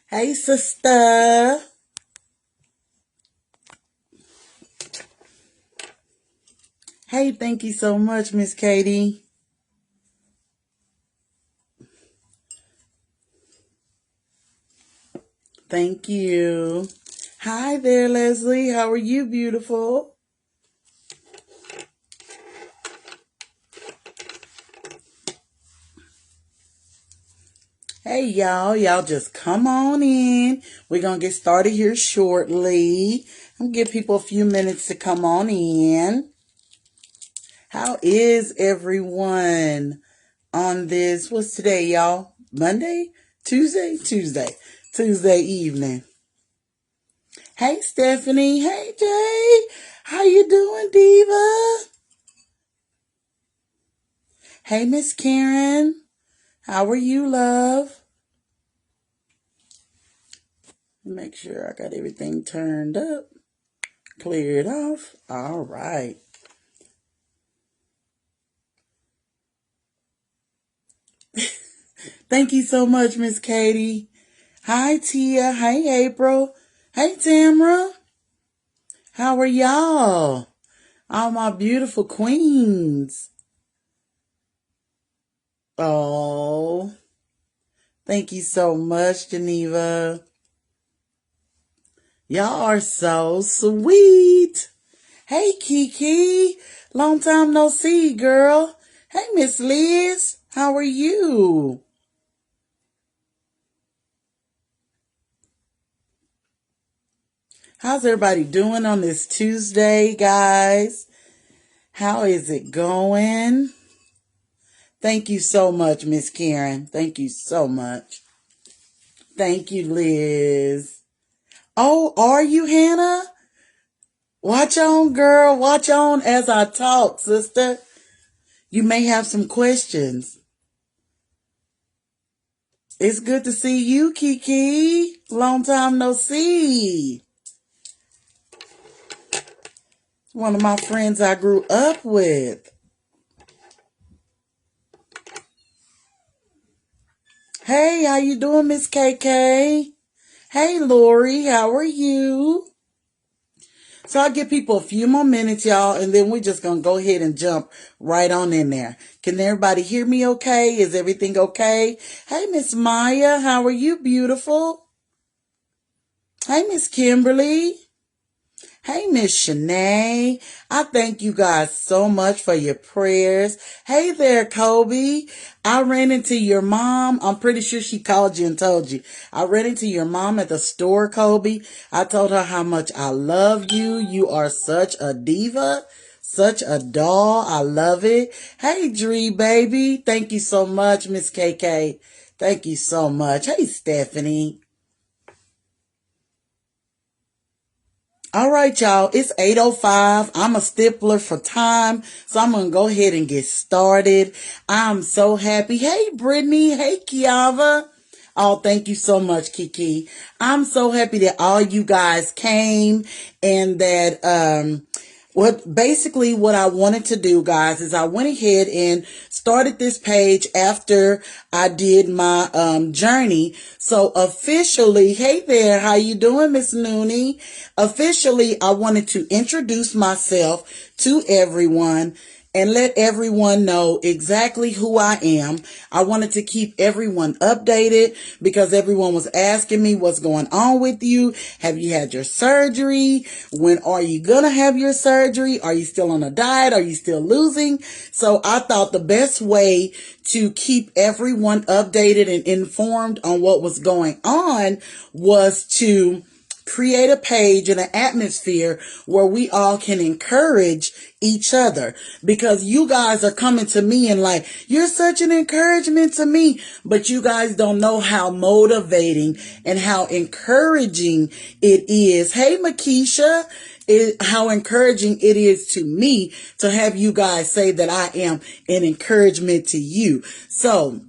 Hey, sister. Hey, thank you so much, Miss Katie. Thank you. Hi there, Leslie. How are you, beautiful? Hey, y'all. Y'all just come on in. We're going to get started here shortly. I'm going to give people a few minutes to come on in. How is everyone on this? What's today, y'all? Monday? Tuesday? Tuesday evening. Hey, Stephanie. Hey, Jay. How you doing, Diva? Hey, Miss Karen. How are you, love? Make sure I got everything turned up, cleared off. All right. Thank you so much, Miss Katie. Hi, Tia. Hey, April. Hey, Tamra. How are y'all? All my beautiful queens. Oh, thank you so much, Geneva. Y'all are so sweet. Hey, Kiki. Long time no see, girl. Hey, Miss Liz. How are you? How's everybody doing on this Tuesday, guys? How is it going? Thank you so much, Miss Karen. Thank you so much. Thank you, Liz. Oh, are you, Hannah? Watch on, girl. Watch on as I talk, sister. You may have some questions. It's good to see you, Kiki. Long time no see. One of my friends I grew up with. Hey, how you doing, Miss KK? Hey, Lori, how are you? So I'll give people a few more minutes, y'all, and then we're just going to go ahead and jump right on in there. Can everybody hear me okay? Is everything okay? Hey, Miss Maya, how are you, beautiful? Hey, Miss Kimberly. Hey, Miss Shanae. I thank you guys so much for your prayers. Hey there, Kobe. I ran into your mom. I'm pretty sure she called you and told you. I ran into your mom at the store, Kobe. I told her how much I love you. You are such a diva. Such a doll. I love it. Hey, Dree, baby. Thank you so much, Miss KK. Thank you so much. Hey, Stephanie. All right, y'all. It's 8:05. I'm a stippler for time, so I'm going to go ahead and get started. I'm so happy. Hey, Brittany. Hey, Kiava. Oh, thank you so much, Kiki. I'm so happy that all you guys came and that, what I wanted to do, guys, is I went ahead and started this page after I did my journey. So officially, hey there, how you doing, Miss Nooney? Officially, I wanted to introduce myself to everyone and let everyone know exactly who I am. I wanted to keep everyone updated because everyone was asking me what's going on with you. Have you had your surgery? When are you going to have your surgery? Are you still on a diet? Are you still losing? So I thought the best way to keep everyone updated and informed on what was going on was to create a page and an atmosphere where we all can encourage each other, because you guys are coming to me and like, you're such an encouragement to me, but you guys don't know how motivating and how encouraging it is. Hey, Makisha, how encouraging it is to me to have you guys say that I am an encouragement to you. So,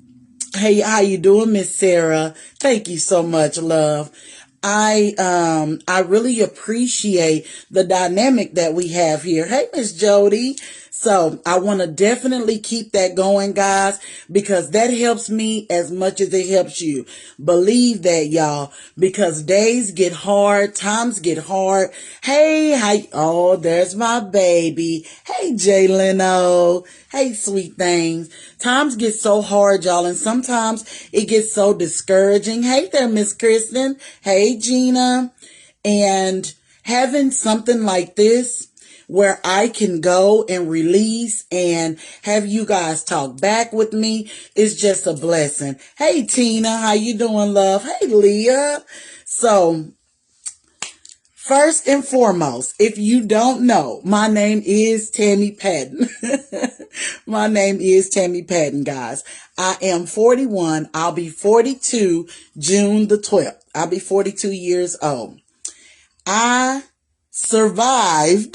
hey, how you doing, Miss Sarah? Thank you so much, love. I really appreciate the dynamic that we have here. Hey, Miss Jody. So I want to definitely keep that going, guys, because that helps me as much as it helps you. Believe that, y'all, because days get hard, times get hard. Hey, hi. Oh, there's my baby. Hey, Jay Leno. Hey, sweet things. Times get so hard, y'all, and sometimes it gets so discouraging. Hey there, Miss Kristen. Hey, Gina. And having something like this where I can go and release and have you guys talk back with me is just a blessing. Hey, Tina, how you doing, love? Hey, Leah. So, first and foremost, if you don't know, my name is Tammy Patton. My name is Tammy Patton, guys. I am 41. I'll be 42 June the 12th. I'll be 42 years old. I survived.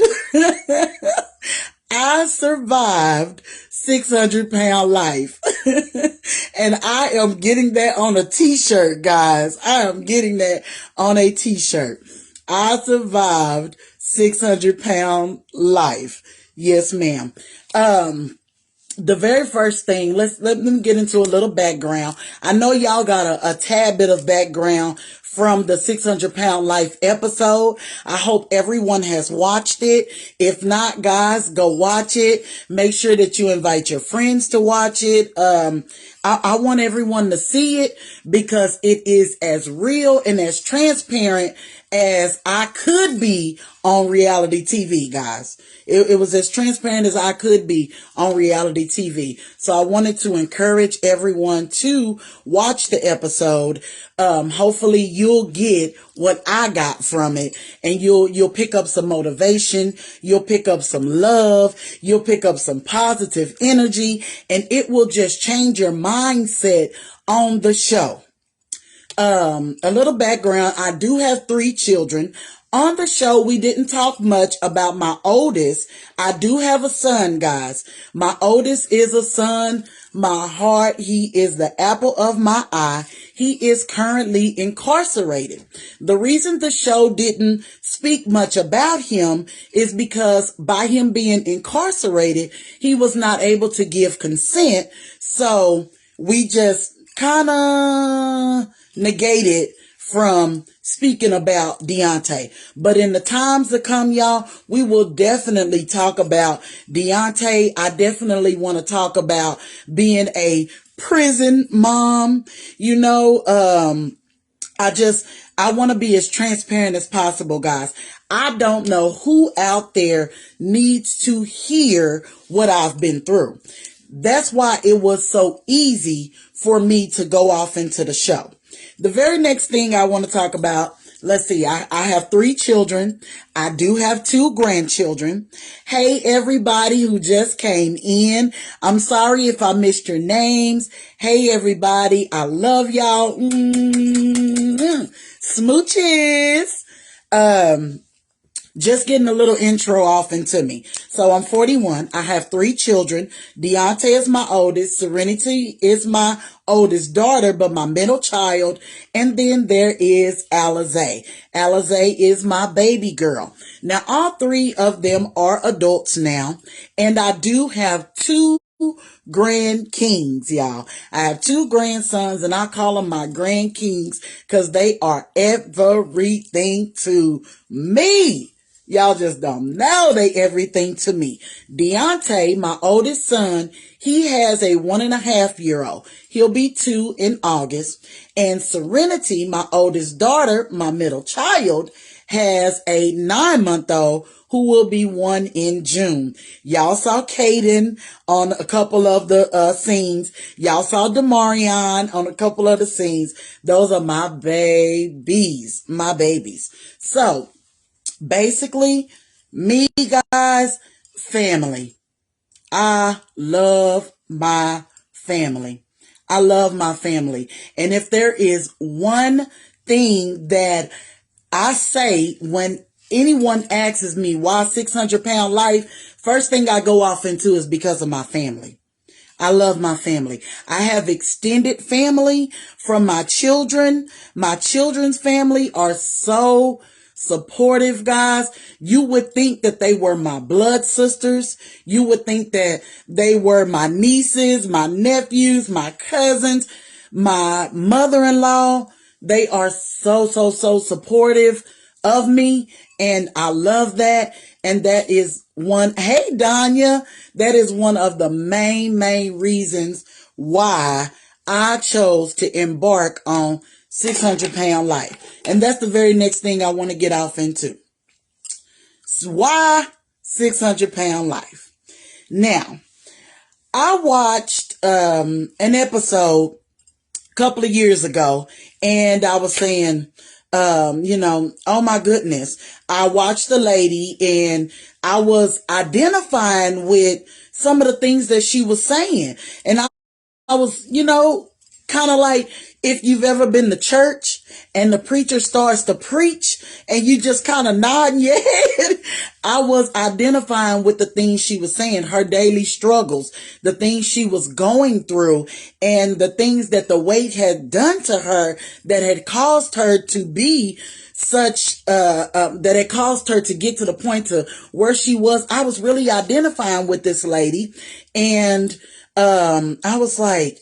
I survived 600-pound life. And I am getting that on a t-shirt, guys. I am getting that on a t-shirt. I survived 600-pound life. Yes, ma'am. The very first thing, let me get into a little background. I know y'all got a tad bit of background from the 600-pound life episode. I hope everyone has watched it. If not, guys, go watch it. Make sure that you invite your friends to watch it. I want everyone to see it because it is as real and as transparent as I could be on reality TV, guys. It was as transparent as I could be on reality TV. So I wanted to encourage everyone to watch the episode. Hopefully you'll get what I got from it, and you'll pick up some motivation. You'll pick up some love. You'll pick up some positive energy, and it will just change your mindset on the show. A little background. I do have 3 children. On the show, we didn't talk much about my oldest. I do have a son, guys. My oldest is a son. My heart, he is the apple of my eye. He is currently incarcerated. The reason the show didn't speak much about him is because by him being incarcerated, he was not able to give consent. So we just kind of negated from speaking about Deontay. But in the times to come, y'all, we will definitely talk about Deontay. I definitely want to talk about being a prison mom. I want to be as transparent as possible, guys. I don't know who out there needs to hear what I've been through. That's why it was so easy for me to go off into the show. The very next thing I want to talk about, let's see, I have 3 children. I do have 2 grandchildren. Hey, everybody who just came in. I'm sorry if I missed your names. Hey, everybody. I love y'all. Smooches. Just getting a little intro off into me. So I'm 41. I have 3 children. Deontay is my oldest. Serenity is my oldest daughter, but my middle child. And then there is Alizé. Alizé is my baby girl. Now, all 3 of them are adults now. And I do have 2 grand kings, y'all. I have 2 grandsons, and I call them my grand kings because they are everything to me. Y'all just don't know, they everything to me. Deontay, my oldest son, he has a 1.5-year-old. He'll be 2 in August. And Serenity, my oldest daughter, my middle child, has a 9-month-old who will be 1 in June. Y'all saw Caden on a couple of the scenes. Y'all saw Demarion on a couple of the scenes. Those are my babies, So, basically, me, guys, family. I love my family. I love my family. And if there is one thing that I say when anyone asks me why 600-pound life, first thing I go off into is because of my family. I love my family. I have extended family from my children. My children's family are so supportive, guys. You would think that they were my blood sisters. You would think that they were my nieces, my nephews, my cousins, my mother-in-law. They are so, so, so supportive of me, and I love that. And that is hey, Danya, that is one of the main reasons why I chose to embark on 600-pound life. And that's the very next thing I want to get off into. Why 600-pound life? Now, I watched an episode a couple of years ago, and I was saying, oh my goodness, I watched the lady and I was identifying with some of the things that she was saying. And I was, kind of like if you've ever been to church and the preacher starts to preach and you just kind of nodding your head. I was identifying with the things she was saying, her daily struggles, the things she was going through, and the things that the weight had done to her that had caused her to be such, that it caused her to get to the point to where she was. I was really identifying with this lady, and I was like,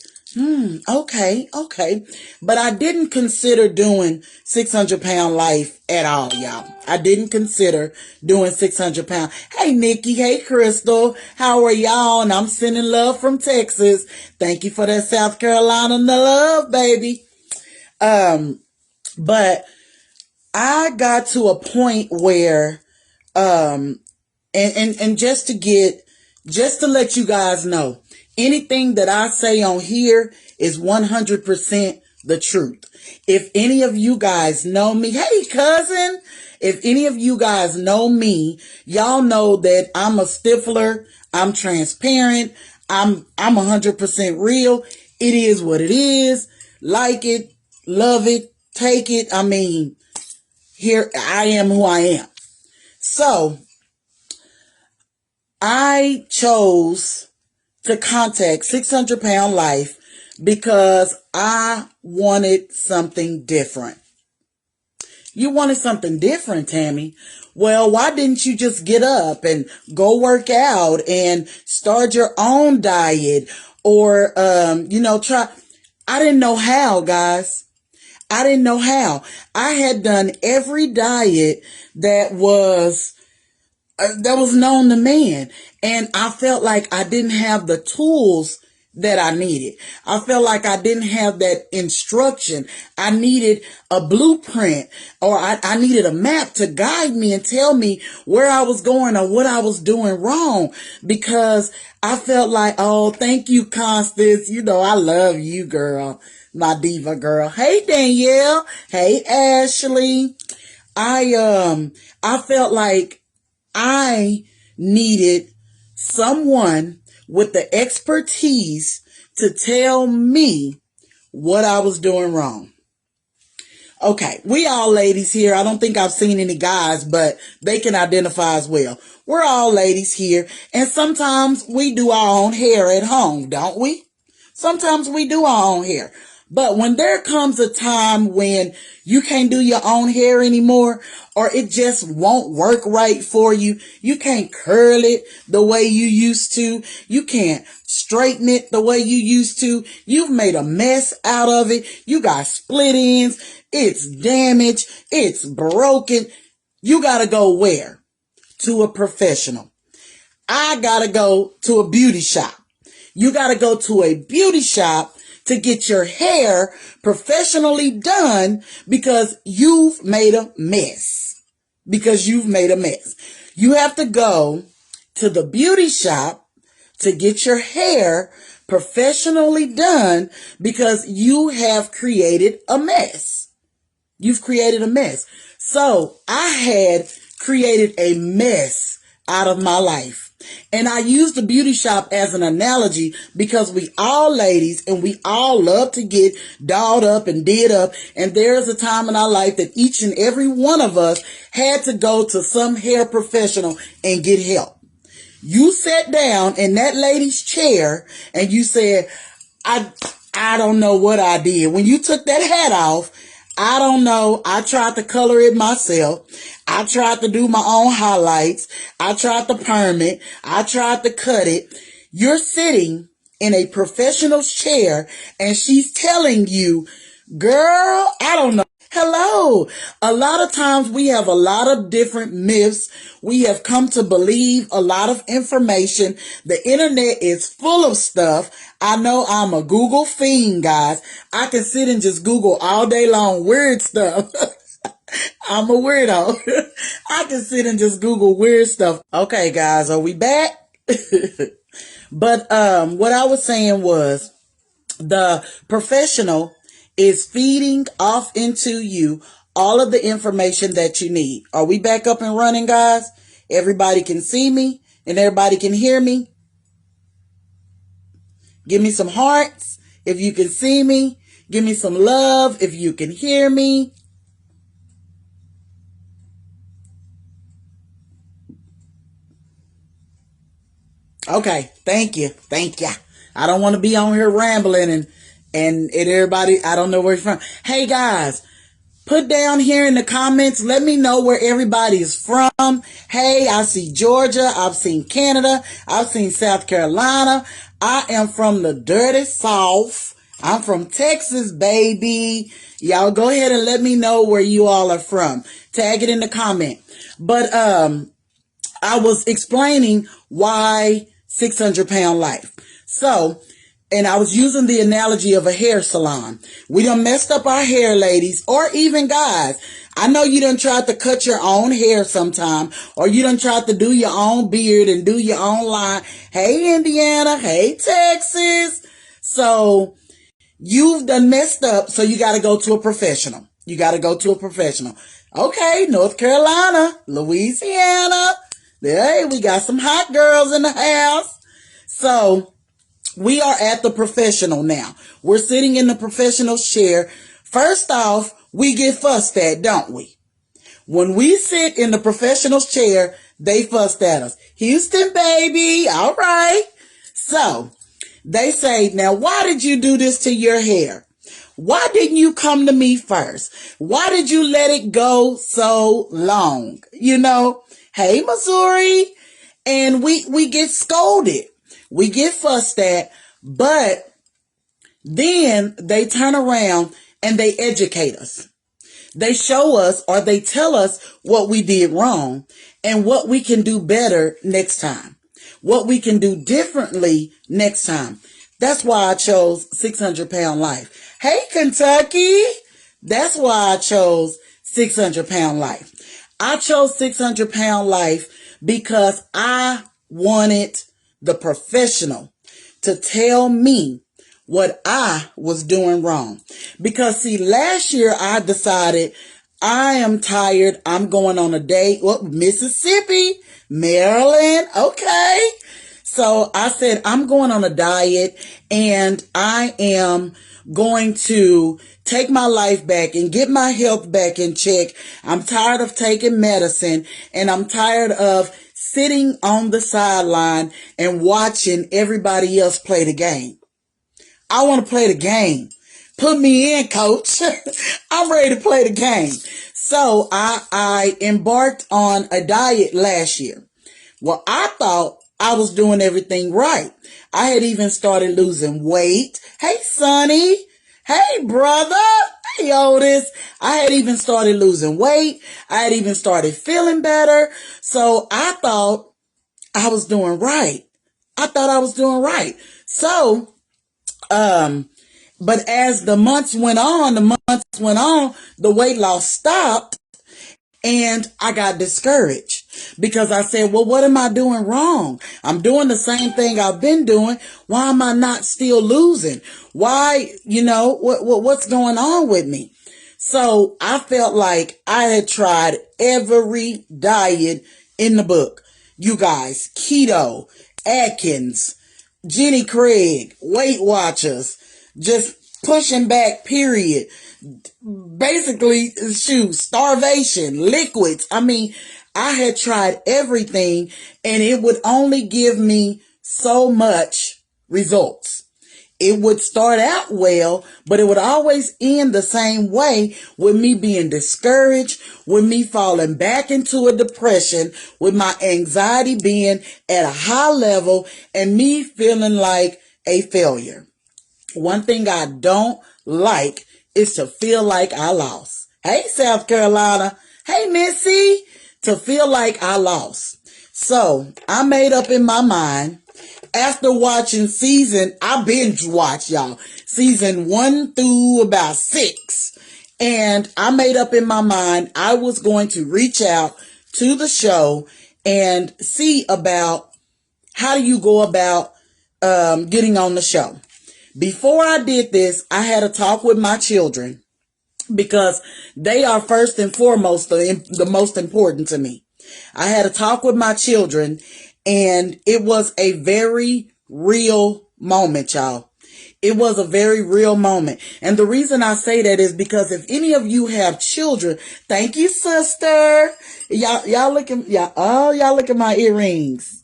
okay. But I didn't consider doing 600-pound life at all, y'all. I didn't consider doing 600-pound. Hey, Nikki. Hey, Crystal. How are y'all? And I'm sending love from Texas. Thank you for that South Carolina love, baby. But I got to a point where, and just to let you guys know, anything that I say on here is 100% the truth. If any of you guys know me, hey cousin, if any of you guys know me, y'all know that I'm a stiffler. I'm transparent. I'm 100% real. It is what it is. Like it, love it, take it. I mean, here I am who I am. So I chose to contact 600-pound life because I wanted something different. You wanted something different, Tammy. Well, why didn't you just get up and go work out and start your own diet or, try? I didn't know how, guys. I didn't know how. I had done every diet that was known to man. And I felt like I didn't have the tools that I needed. I felt like I didn't have that instruction. I needed a blueprint, or I needed a map to guide me and tell me where I was going or what I was doing wrong, because I felt like, oh, thank you, Constance. I love you, girl. My diva girl. Hey, Danielle. Hey, Ashley. I felt like I needed someone with the expertise to tell me what I was doing wrong. Okay, we all ladies here. I don't think I've seen any guys, but they can identify as well. We're all ladies here, and sometimes we do our own hair at home, don't we? Sometimes we do our own hair. But when there comes a time when you can't do your own hair anymore, or it just won't work right for you, you can't curl it the way you used to, you can't straighten it the way you used to, you've made a mess out of it, you got split ends, it's damaged, it's broken, you gotta go where? To a professional. I gotta go to a beauty shop. You gotta go to a beauty shop to get your hair professionally done because you've made a mess. You have to go to the beauty shop to get your hair professionally done because you have created a mess. You've created a mess. So I had created a mess out of my life. And I use the beauty shop as an analogy because we all ladies and we all love to get dolled up and did up. And there's a time in our life that each and every one of us had to go to some hair professional and get help. You sat down in that lady's chair and you said, I don't know what I did. When you took that hat off, I don't know. I tried to color it myself. I tried to do my own highlights. I tried to perm it. I tried to cut it. You're sitting in a professional's chair and she's telling you, girl, I don't know. Hello. A lot of times we have a lot of different myths. We have come to believe a lot of information. The internet is full of stuff. I know I'm a Google fiend, guys. I can sit and just Google all day long weird stuff. I'm a weirdo. I can sit and just Google weird stuff. Okay, guys, are we back? But what I was saying was the professional is feeding off into you all of the information that you need. Are we back up and running, guys? Everybody can see me and everybody can hear me. Give me some hearts if you can see me. Give me some love if you can hear me. Okay, thank you. Thank you. I don't want to be on here rambling and everybody, I don't know where you're from. Hey guys, put down here in the comments, let me know where everybody is from. Hey, I see Georgia, I've seen Canada, I've seen South Carolina. I am from the dirty South. I'm from Texas, baby. Y'all go ahead and let me know where you all are from. Tag it in the comment. But I was explaining why 600-pound life. So, and I was using the analogy of a hair salon. We done messed up our hair, ladies, or even guys. I know you done tried to cut your own hair sometime, or you done tried to do your own beard and do your own line. Hey, Indiana. Hey, Texas. So you've done messed up, so you got to go to a professional. You got to go to a professional. Okay, North Carolina, Louisiana. Hey, we got some hot girls in the house. So we are at the professional now. We're sitting in the professional chair. First off, we get fussed at, don't we? When we sit in the professional's chair, they fussed at us. Houston, baby. All right. So they say, now, why did you do this to your hair? Why didn't you come to me first? Why did you let it go so long? You know, hey, Missouri. And we get scolded. We get fussed at, but then they turn around and they educate us. They show us or they tell us what we did wrong and what we can do better next time. What we can do differently next time. That's why I chose 600-pound life. Hey, Kentucky. That's why I chose 600-pound life. I chose 600-pound life because I wanted the professional to tell me what I was doing wrong. Because see, last year I decided I am tired. I'm going on a date. Well, Mississippi, Maryland. Okay. So I said, I'm going on a diet and I am going to take my life back and get my health back in check. I'm tired of taking medicine and I'm tired of sitting on the sideline and watching everybody else play the game. I want to play the game. Put me in, coach. I'm ready to play the game. So I embarked on a diet last year. Well, I thought I was doing everything right. I had even started losing weight. Hey, Sonny. Hey, brother. Hey, Otis. I had even started losing weight. I had even started feeling better. So I thought I was doing right. I thought I was doing right. So, but as the months went on, the weight loss stopped and I got discouraged because I said, well, what am I doing wrong? I'm doing the same thing I've been doing. Why am I not still losing? Why, what's going on with me? So I felt like I had tried every diet in the book. You guys, keto, Atkins, Jenny Craig, Weight Watchers, just pushing back, period. Basically, starvation, liquids. I mean, I had tried everything and it would only give me so much results. it would start out well, but it would always end the same way, with me being discouraged, with me falling back into a depression, with my anxiety being at a high level, and me feeling like a failure. One thing I don't like is to feel like I lost. Hey, South Carolina. Hey, Missy. To feel like I lost. So I made up in my mind, after watching I binge watched, y'all, season 1 through about 6. And I made up in my mind I was going to reach out to the show and see about how do you go about getting on the show. Before I did this, I had a talk with my children, because they are first and foremost the most important to me. I had a talk with my children, and it was a very real moment, y'all. It was a very real moment. And the reason I say that is because if any of you have children, thank you, sister. Y'all look at my earrings.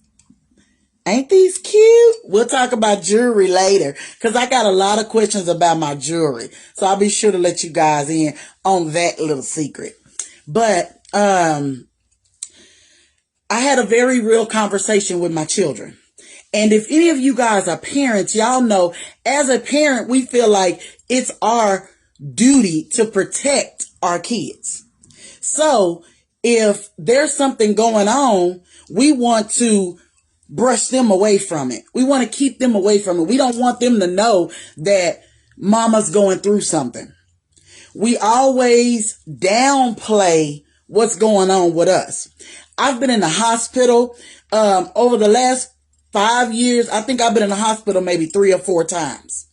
Ain't these cute? We'll talk about jewelry later, because I got a lot of questions about my jewelry. So I'll be sure to let you guys in on that little secret. But I had a very real conversation with my children. And if any of you guys are parents, y'all know, as a parent, we feel like it's our duty to protect our kids. So if there's something going on, we want to brush them away from it. We want to keep them away from it. We don't want them to know that mama's going through something. We always downplay what's going on with us. I've been in the hospital over the last 5 years. I think I've been in the hospital maybe 3 or 4 times.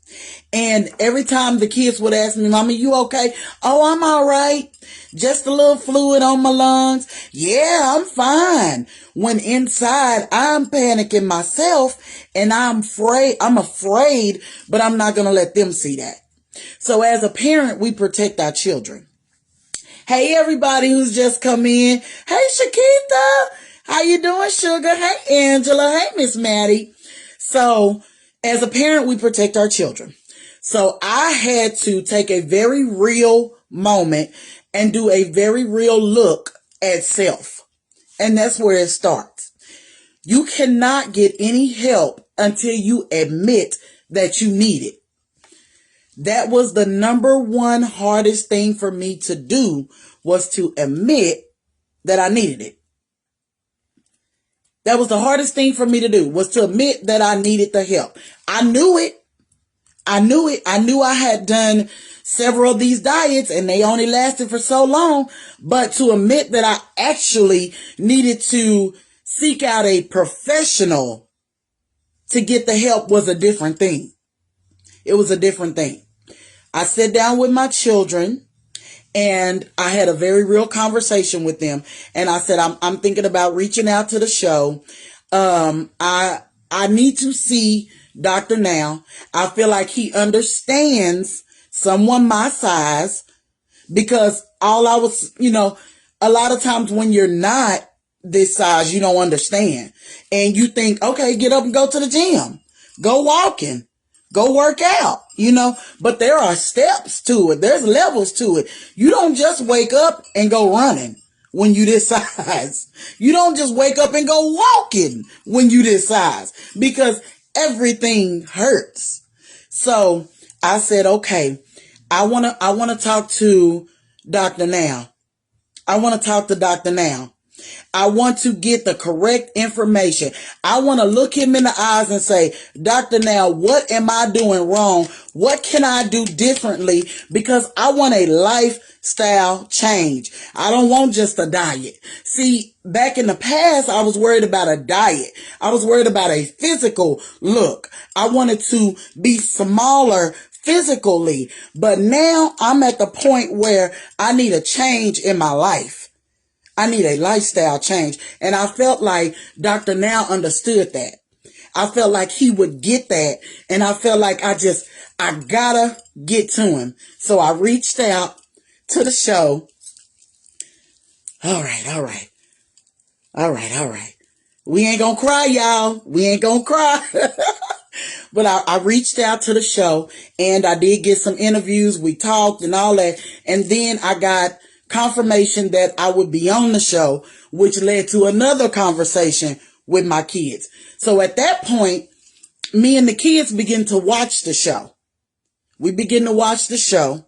And every time the kids would ask me, Mama, you okay? Oh, I'm all right. Just a little fluid on my lungs. Yeah, I'm fine. When inside, I'm panicking myself, and I'm afraid, but I'm not going to let them see that. So as a parent, we protect our children. Hey, everybody who's just come in. Hey, Shakita. How you doing, sugar? Hey, Angela. Hey, Miss Maddie. So as a parent, we protect our children. So I had to take a very real moment and do a very real look at self. And that's where it starts. You cannot get any help until you admit that you need it. That was the number one hardest thing for me to do, was to admit that I needed it. That was the hardest thing for me to do, was to admit that I needed the help. I knew it. I knew I had done several of these diets and they only lasted for so long, but to admit that I actually needed to seek out a professional to get the help was a different thing. It was a different thing. I sat down with my children and I had a very real conversation with them. And I said, I'm thinking about reaching out to the show. I need to see Dr. Now. I feel like he understands someone my size, because a lot of times when you're not this size, you don't understand. And you think, okay, get up and go to the gym, go walking, go work out, but there are steps to it. There's levels to it. You don't just wake up and go running when you this size. You don't just wake up and go walking when you this size, because everything hurts. So I said, okay, I want to talk to Dr. Now. I want to talk to Dr. Now. I want to get the correct information. I want to look him in the eyes and say, Dr. Now, what am I doing wrong? What can I do differently? Because I want a lifestyle change. I don't want just a diet. See, back in the past, I was worried about a diet. I was worried about a physical look. I wanted to be smaller physically, but now I'm at the point where I need a change in my life. I need a lifestyle change. And I felt like Dr. Now understood that. I felt like he would get that. And I felt like I gotta get to him. So I reached out to the show. All right. We ain't gonna cry, y'all. We ain't gonna cry. But I reached out to the show and I did get some interviews. We talked and all that. And then I got confirmation that I would be on the show, which led to another conversation with my kids. So at that point, me and the kids begin to watch the show. We begin to watch the show,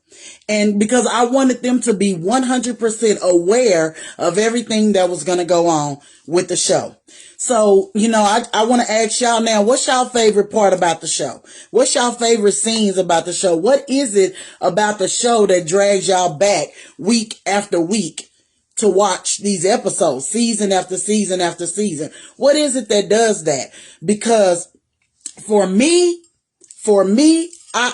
and because I wanted them to be 100% aware of everything that was going to go on with the show. So, I want to ask y'all now, what's y'all favorite part about the show? What's y'all favorite scenes about the show? What is it about the show that drags y'all back week after week to watch these episodes, season after season after season? What is it that does that? Because for me, I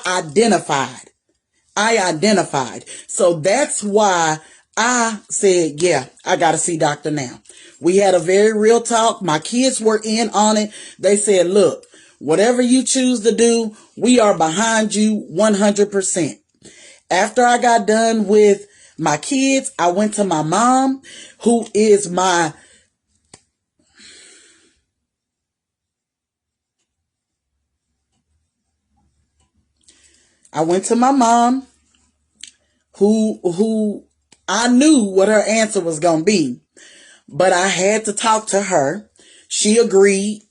identified. So that's why I said, yeah, I got to see Dr. Now. We had a very real talk. My kids were in on it. They said, look, whatever you choose to do, we are behind you 100%. After I got done with my kids, I went to my mom, who is my who I knew what her answer was going to be, but I had to talk to her. She agreed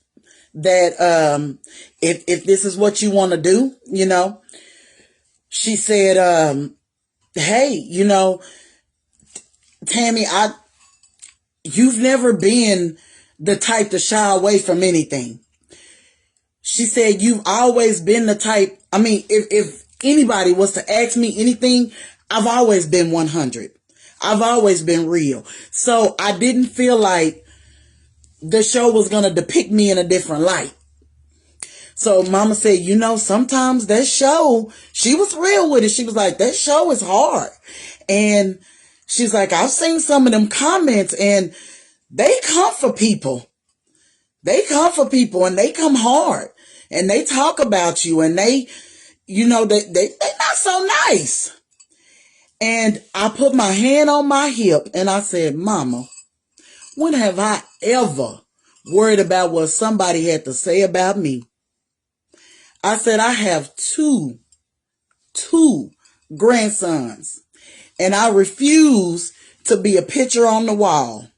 that if this is what you want to do, she said, hey, Tammy, you've never been the type to shy away from anything. She said, you've always been the type. I mean, if anybody was to ask me anything, I've always been 100. I've always been real. So I didn't feel like the show was going to depict me in a different light. So mama said, sometimes that show, she was real with it. She was like, that show is hard. And she's like, I've seen some of them comments and they come for people. They come for people and they come hard and they talk about you and they not so nice. And I put my hand on my hip and I said, Mama, when have I ever worried about what somebody had to say about me? I said, I have two grandsons and I refuse to be a picture on the wall.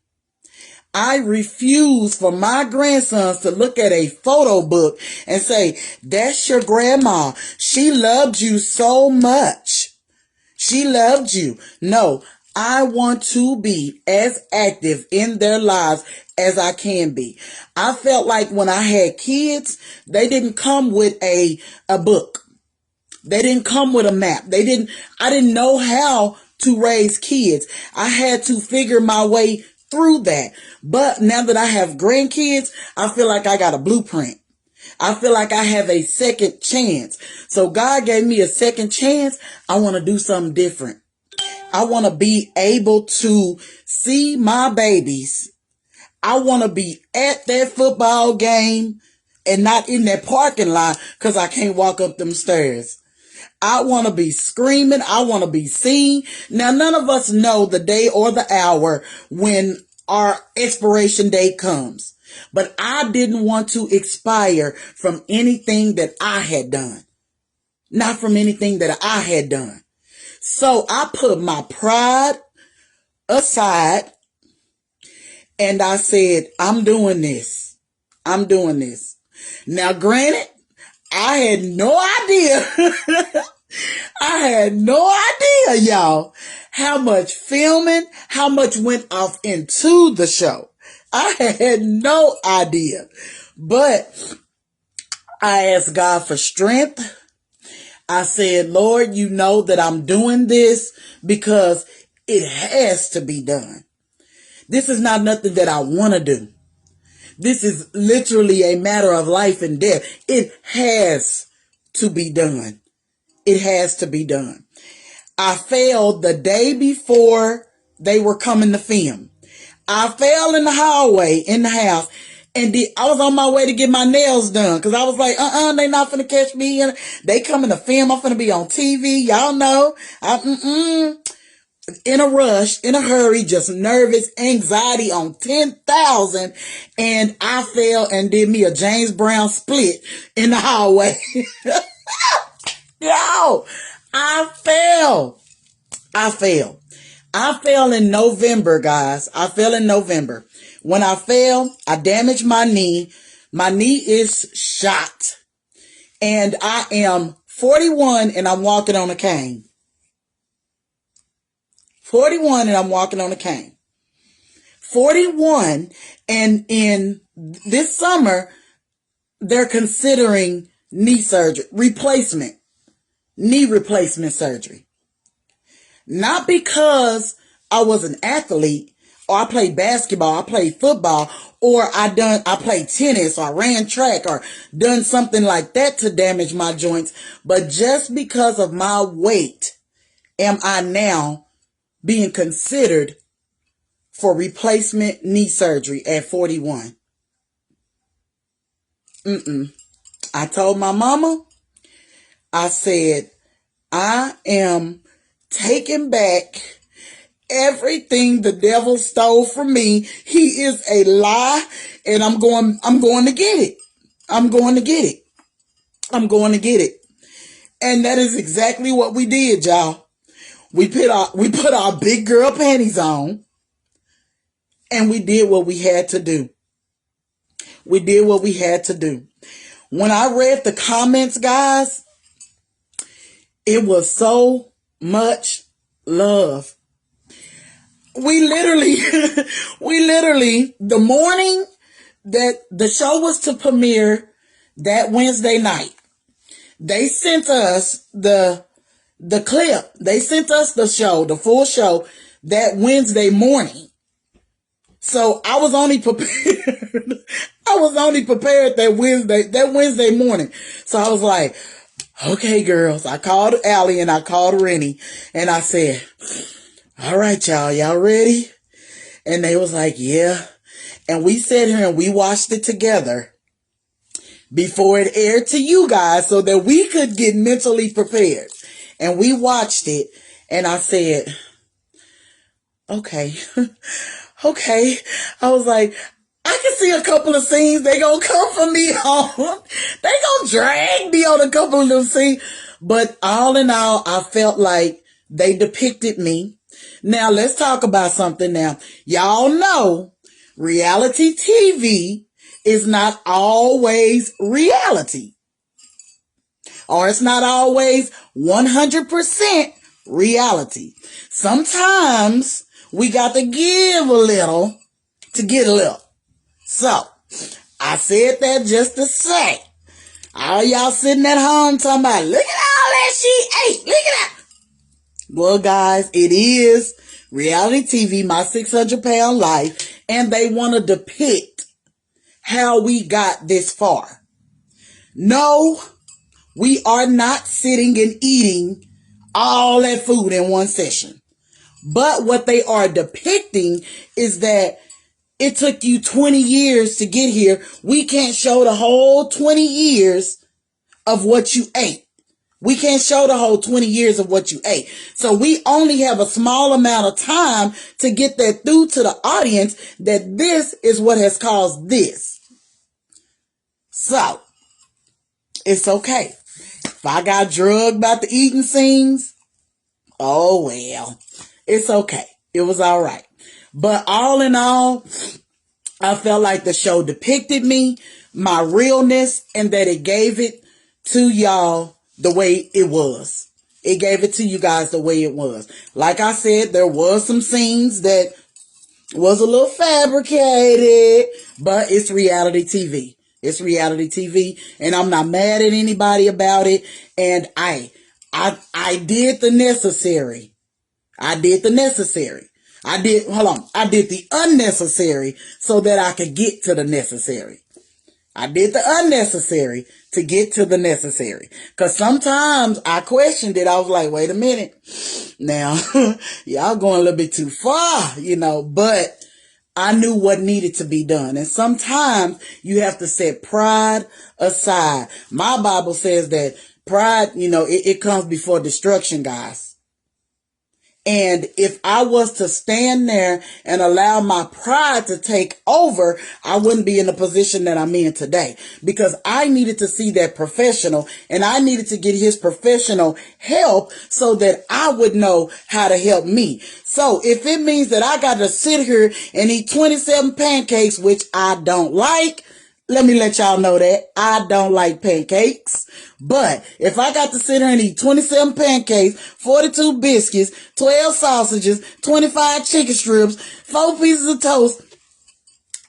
I refuse for my grandsons to look at a photo book and say, that's your grandma. She loved you so much. She loved you. No, I want to be as active in their lives as I can be. I felt like when I had kids, they didn't come with a book. They didn't come with a map. I didn't know how to raise kids. I had to figure my way through that. But now that I have grandkids, I feel like I got a blueprint. I feel like I have a second chance. So God gave me a second chance. I want to do something different. I want to be able to see my babies. I want to be at that football game and not in that parking lot because I can't walk up them stairs. I want to be screaming. I want to be seen. Now, none of us know the day or the hour when our expiration date comes. But I didn't want to expire from anything that I had done. Not from anything that I had done. So I put my pride aside and I said, I'm doing this. I'm doing this. Now, granted, I had no idea. I had no idea, y'all, how much filming, how much went off into the show. I had no idea. But I asked God for strength. I said, Lord, you know that I'm doing this because it has to be done. This is not nothing that I want to do. This is literally a matter of life and death. It has to be done. It has to be done. I fell the day before they were coming to film. I fell in the hallway in the house and I was on my way to get my nails done because I was like, they not finna catch me. They coming to film. I'm finna be on TV. Y'all know. in a rush, in a hurry, just nervous, anxiety on 10,000. And I fell and did me a James Brown split in the hallway. Yo, I fell. I fell. I fell in November, guys. I fell in November. When I fell, I damaged my knee. My knee is shot. And I am 41 and I'm walking on a cane. 41 and I'm walking on a cane. 41, and in this summer, they're considering knee surgery, knee replacement surgery. Not because I was an athlete, or I played basketball, I played football, or I played tennis, or I ran track, or done something like that to damage my joints, but just because of my weight am I now being considered for replacement knee surgery at 41. I told my mama, I said, I am taking back everything the devil stole from me. He is a lie, and I'm going to get it. I'm going to get it. I'm going to get it. And that is exactly what we did, y'all. We put our big girl panties on, and we did what we had to do. We did what we had to do. When I read the comments, guys, it was so much love. We literally, the morning that the show was to premiere that Wednesday night, they sent us the clip. They sent us the show, the full show, that Wednesday morning. So I was only prepared. I was only prepared that Wednesday morning. So I was like, okay, girls. I called Allie and I called Rennie and I said, all right, y'all ready? And they was like, yeah. And we sat here and we watched it together before it aired to you guys so that we could get mentally prepared. And we watched it and I said, okay, okay. I was like, I can see a couple of scenes they gonna come for me on. They gonna drag me on a couple of them scenes. But all in all, I felt like they depicted me. Now, let's talk about something now. Y'all know reality TV is not always reality. Or it's not always 100% reality. Sometimes we got to give a little to get a little. So, I said that just to say, all y'all sitting at home talking about, look at all that she ate. Look at that. Well, guys, it is reality TV, my 600-pound life, and they want to depict how we got this far. No, we are not sitting and eating all that food in one session. But what they are depicting is that it took you 20 years to get here. We can't show the whole 20 years of what you ate. We can't show the whole 20 years of what you ate. So we only have a small amount of time to get that through to the audience that this is what has caused this. So, it's okay. If I got drugged about the eating scenes, oh well, it's okay. It was all right. But all in all, I felt like the show depicted me, my realness, and that it gave it to y'all the way it was. It gave it to you guys the way it was. Like I said, there was some scenes that was a little fabricated, but it's reality TV. It's reality TV, and I'm not mad at anybody about it. And I did the necessary. I did the unnecessary so that I could get to the necessary. I did the unnecessary to get to the necessary. Because sometimes I questioned it. I was like, wait a minute. Now, y'all going a little bit too far, but I knew what needed to be done. And sometimes you have to set pride aside. My Bible says that pride, it comes before destruction, guys. And if I was to stand there and allow my pride to take over, I wouldn't be in the position that I'm in today, because I needed to see that professional, and I needed to get his professional help so that I would know how to help me. So if it means that I got to sit here and eat 27 pancakes, which I don't like, let me let y'all know that I don't like pancakes. But if I got to sit here and eat 27 pancakes, 42 biscuits, 12 sausages, 25 chicken strips, 4 pieces of toast,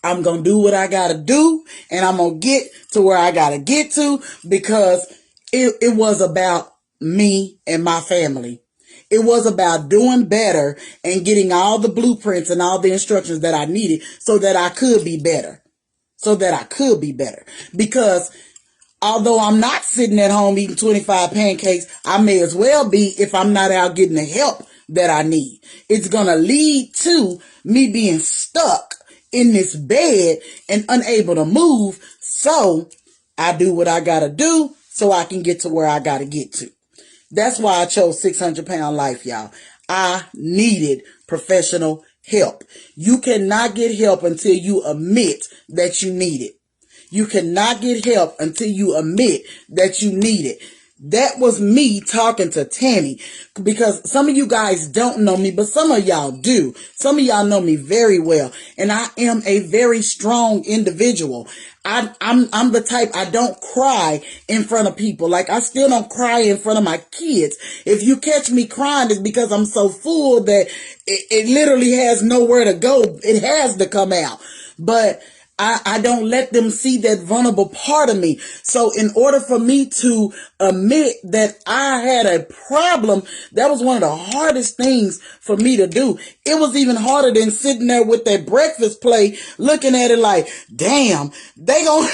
I'm going to do what I got to do, and I'm going to get to where I got to get to, because it was about me and my family. It was about doing better and getting all the blueprints and all the instructions that I needed so that I could be better. Because although I'm not sitting at home eating 25 pancakes, I may as well be if I'm not out getting the help that I need. It's going to lead to me being stuck in this bed and unable to move. So I do what I got to do so I can get to where I got to get to. That's why I chose 600-pound life, y'all. I needed professional help. You cannot get help until you admit that you need it. You cannot get help until you admit that you need it. That was me talking to Tammy, because some of you guys don't know me, but some of y'all do. Some of y'all know me very well, and I am a very strong individual. I'm the type, I don't cry in front of people. Like, I still don't cry in front of my kids. If you catch me crying, it's because I'm so full that it literally has nowhere to go. It has to come out. But I don't let them see that vulnerable part of me. So in order for me to admit that I had a problem, that was one of the hardest things for me to do. It was even harder than sitting there with that breakfast plate, looking at it like, damn, they gonna,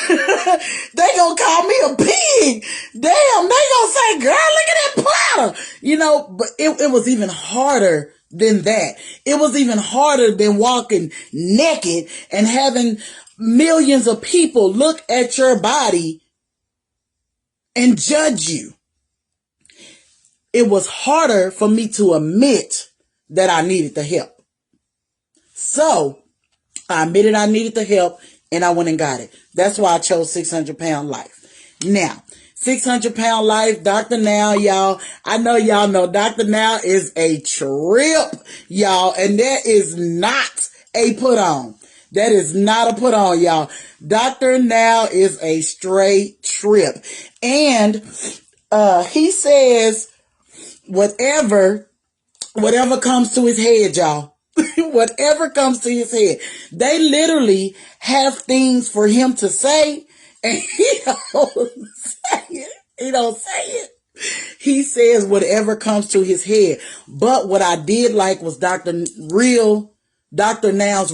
they gonna call me a pig. Damn, they gonna say, girl, look at that platter. You know, but it was even harder than that. It was even harder than walking naked and having millions of people look at your body and judge you. It was harder for me to admit that I needed the help. So I admitted I needed the help, and I went and got it. That's why I chose 600-pound life. Now, 600-pound life, Dr. Now, y'all. I know y'all know Dr. Now is a trip, y'all, and that is not a put on. That is not a put on, y'all. Dr. Now is a straight trip. And he says whatever comes to his head, y'all. Whatever comes to his head. They literally have things for him to say, and he don't say it. He don't say it. He says whatever comes to his head. But what I did like was Dr. Now's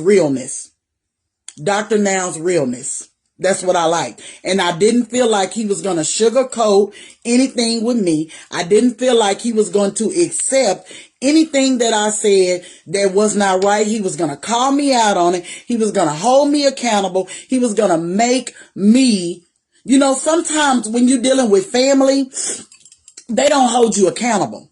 realness. Dr. Now's realness. That's what I liked. And I didn't feel like he was going to sugarcoat anything with me. I didn't feel like he was going to accept anything that I said that was not right. He was going to call me out on it. He was going to hold me accountable. He was going to make me, you know, sometimes when you're dealing with family, they don't hold you accountable.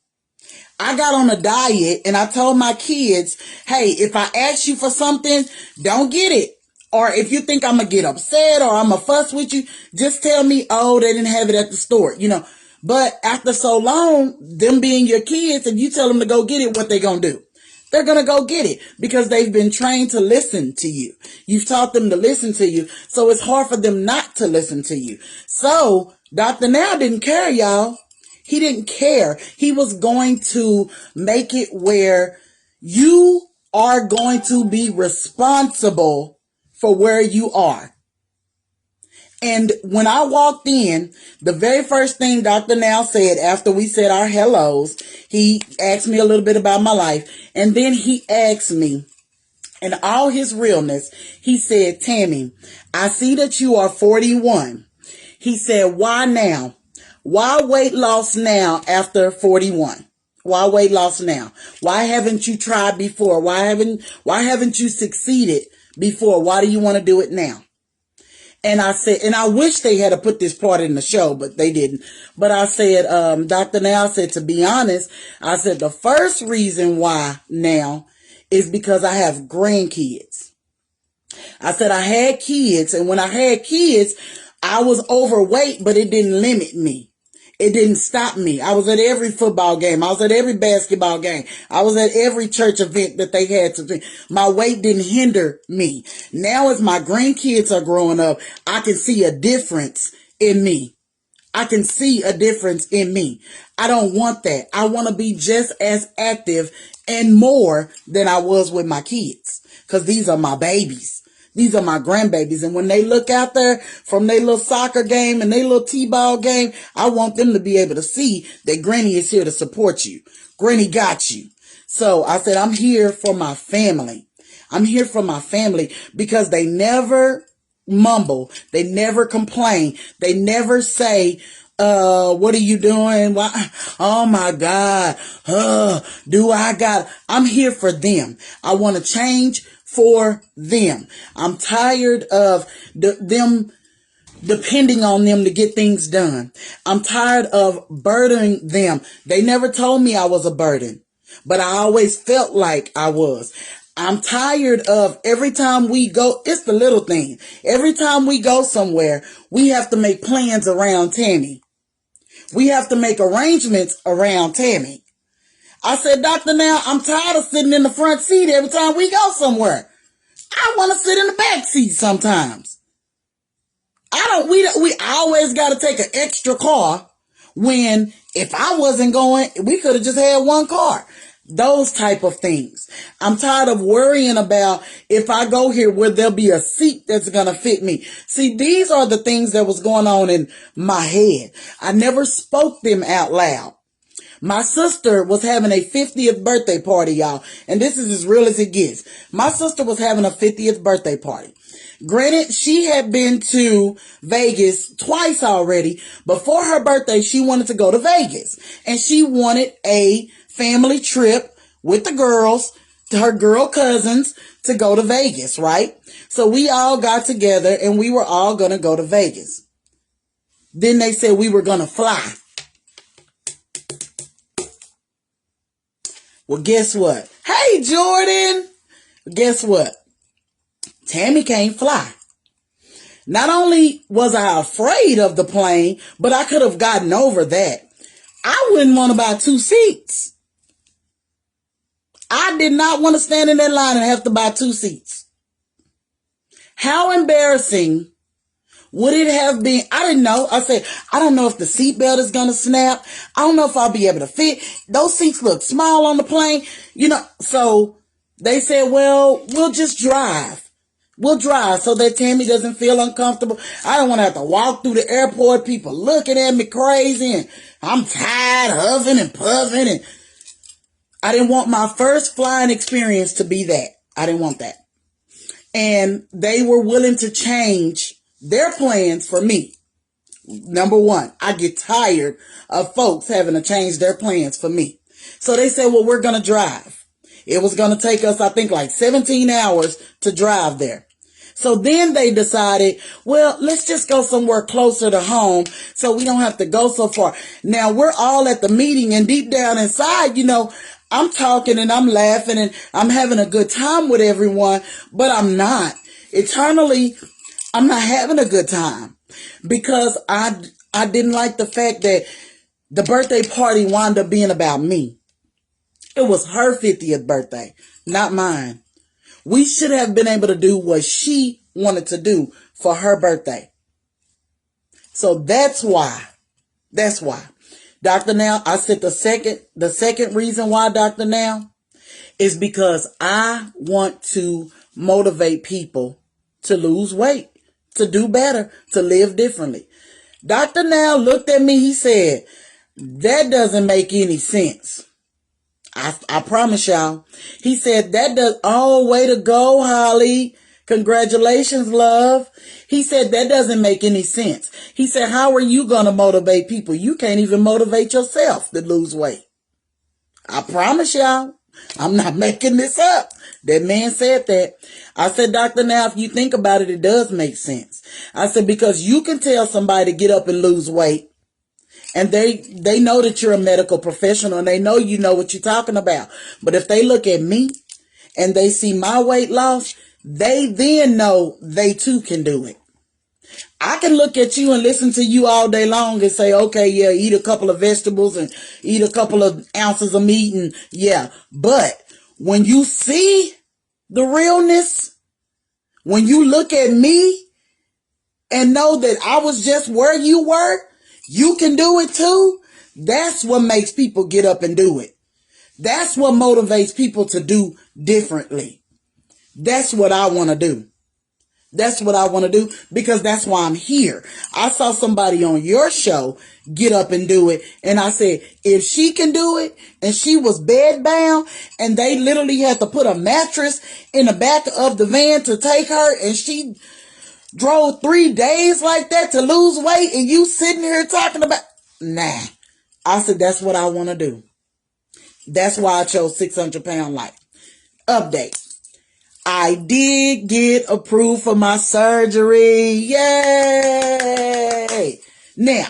I got on a diet and I told my kids, hey, if I ask you for something, don't get it. Or if you think I'm going to get upset or I'm going to fuss with you, just tell me, oh, they didn't have it at the store, you know. But after so long, them being your kids, if you tell them to go get it, what they going to do? They're going to go get it because they've been trained to listen to you. You've taught them to listen to you. So it's hard for them not to listen to you. So Dr. Now didn't care, y'all. He didn't care. He was going to make it where you are going to be responsible for where you are. And when I walked in, the very first thing Dr. Now said after we said our hellos, he asked me a little bit about my life. And then he asked me, in all his realness, he said, Tammy, I see that you are 41. He said, why now? Why weight loss now after 41? Why weight loss now? Why haven't you tried before? Why haven't you succeeded before? Why do you want to do it now? And I said, and I wish they had to put this part in the show, but they didn't. But I said, Dr. Now said, to be honest, I said, the first reason why now is because I have grandkids. I said, I had kids, and when I had kids, I was overweight, but it didn't limit me. It didn't stop me. I was at every football game. I was at every basketball game. I was at every church event that they had to do. My weight didn't hinder me. Now as my grandkids are growing up, I can see a difference in me. I can see a difference in me. I don't want that. I want to be just as active and more than I was with my kids, because these are my babies. These are my grandbabies. And when they look out there from their little soccer game and their little t-ball game, I want them to be able to see that Granny is here to support you. Granny got you. So I said, I'm here for my family. I'm here for my family, because they never mumble. They never complain. They never say, what are you doing? Why? Oh my God. I'm here for them. I want to change for them. I'm tired of them depending on them to get things done. I'm tired of burdening them. They never told me I was a burden, but I always felt like I was. I'm tired of every time we go, it's the little thing. Every time we go somewhere, we have to make plans around Tammy. We have to make arrangements around Tammy. I said, Dr. Now, I'm tired of sitting in the front seat every time we go somewhere. I want to sit in the back seat sometimes. We always got to take an extra car, when if I wasn't going, we could have just had one car. Those type of things. I'm tired of worrying about if I go here, will there be a seat that's going to fit me? See, these are the things that was going on in my head. I never spoke them out loud. My sister was having a 50th birthday party, y'all. And this is as real as it gets. My sister was having a 50th birthday party. Granted, she had been to Vegas twice already. But for her birthday, she wanted to go to Vegas. And she wanted a family trip with the girls, to her girl cousins, to go to Vegas, right? So we all got together and we were all going to go to Vegas. Then they said we were going to fly. Well, guess what? Hey, Jordan. Guess what? Tammy can't fly. Not only was I afraid of the plane, but I could have gotten over that. I wouldn't want to buy 2 seats. I did not want to stand in that line and have to buy 2 seats. How embarrassing would it have been? I didn't know. I said, I don't know if the seatbelt is going to snap. I don't know if I'll be able to fit. Those seats look small on the plane. So they said, well, we'll just drive. We'll drive so that Tammy doesn't feel uncomfortable. I don't want to have to walk through the airport, people looking at me crazy, and I'm tired, huffing and puffing. And I didn't want my first flying experience to be that. I didn't want that. And they were willing to change their plans for me. Number one, I get tired of folks having to change their plans for me. So they said, well, we're going to drive. It was going to take us, I think, like 17 hours to drive there. So then they decided, well, let's just go somewhere closer to home so we don't have to go so far. Now, we're all at the meeting, and deep down inside, I'm talking and I'm laughing and I'm having a good time with everyone, but I'm not. Internally, I'm not having a good time, because I didn't like the fact that the birthday party wound up being about me. It was her 50th birthday, not mine. We should have been able to do what she wanted to do for her birthday. So that's why. Dr. Now, I said the second reason why, Dr. Now, is because I want to motivate people to lose weight, to do better, to live differently. Dr. Now looked at me, he said, that doesn't make any sense. I promise y'all. He said, way to go, Holly. Congratulations, love. He said, that doesn't make any sense. He said, how are you going to motivate people? You can't even motivate yourself to lose weight. I promise y'all. I'm not making this up. That man said that. I said, doctor, now if you think about it, it does make sense. I said, because you can tell somebody to get up and lose weight, and they know that you're a medical professional and they know you know what you're talking about. But if they look at me and they see my weight loss, they then know they too can do it. I can look at you and listen to you all day long and say, okay, yeah, eat a couple of vegetables and eat a couple of ounces of meat, and yeah. But when you see the realness, when you look at me and know that I was just where you were, you can do it too. That's what makes people get up and do it. That's what motivates people to do differently. That's what I want to do. That's what I want to do, because that's why I'm here. I saw somebody on your show get up and do it, and I said, if she can do it, and she was bedbound, and they literally had to put a mattress in the back of the van to take her, and she drove 3 days like that to lose weight, and you sitting here talking about, nah. I said, that's what I want to do. That's why I chose 600-pound life. Update. I did get approved for my surgery. Yay! Now,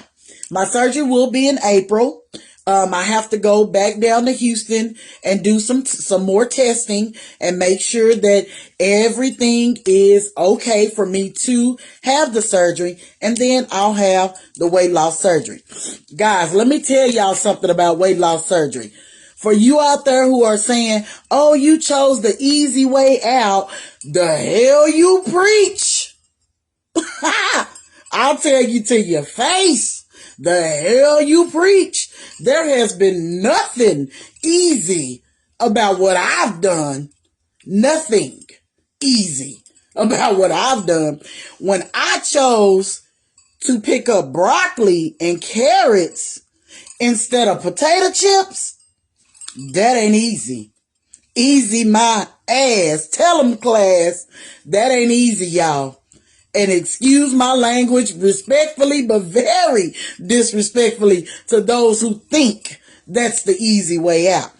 my surgery will be in April. I have to go back down to Houston and do some more testing and make sure that everything is okay for me to have the surgery. And then I'll have the weight loss surgery. Guys, let me tell y'all something about weight loss surgery. For you out there who are saying, oh, you chose the easy way out, the hell you preach. I'll tell you to your face, the hell you preach. There has been nothing easy about what I've done. Nothing easy about what I've done. When I chose to pick up broccoli and carrots instead of potato chips, that ain't easy. Easy my ass. Tell them, class, that ain't easy, y'all. And excuse my language respectfully, but very disrespectfully to those who think that's the easy way out.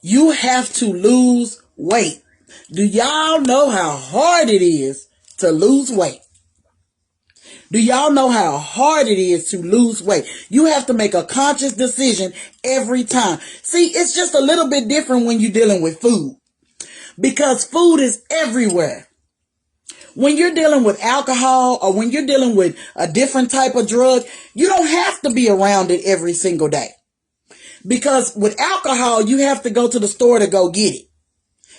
You have to lose weight. Do y'all know how hard it is to lose weight? Do y'all know how hard it is to lose weight? You have to make a conscious decision every time. See, it's just a little bit different when you're dealing with food, because food is everywhere. When you're dealing with alcohol or when you're dealing with a different type of drug, you don't have to be around it every single day. Because with alcohol, you have to go to the store to go get it.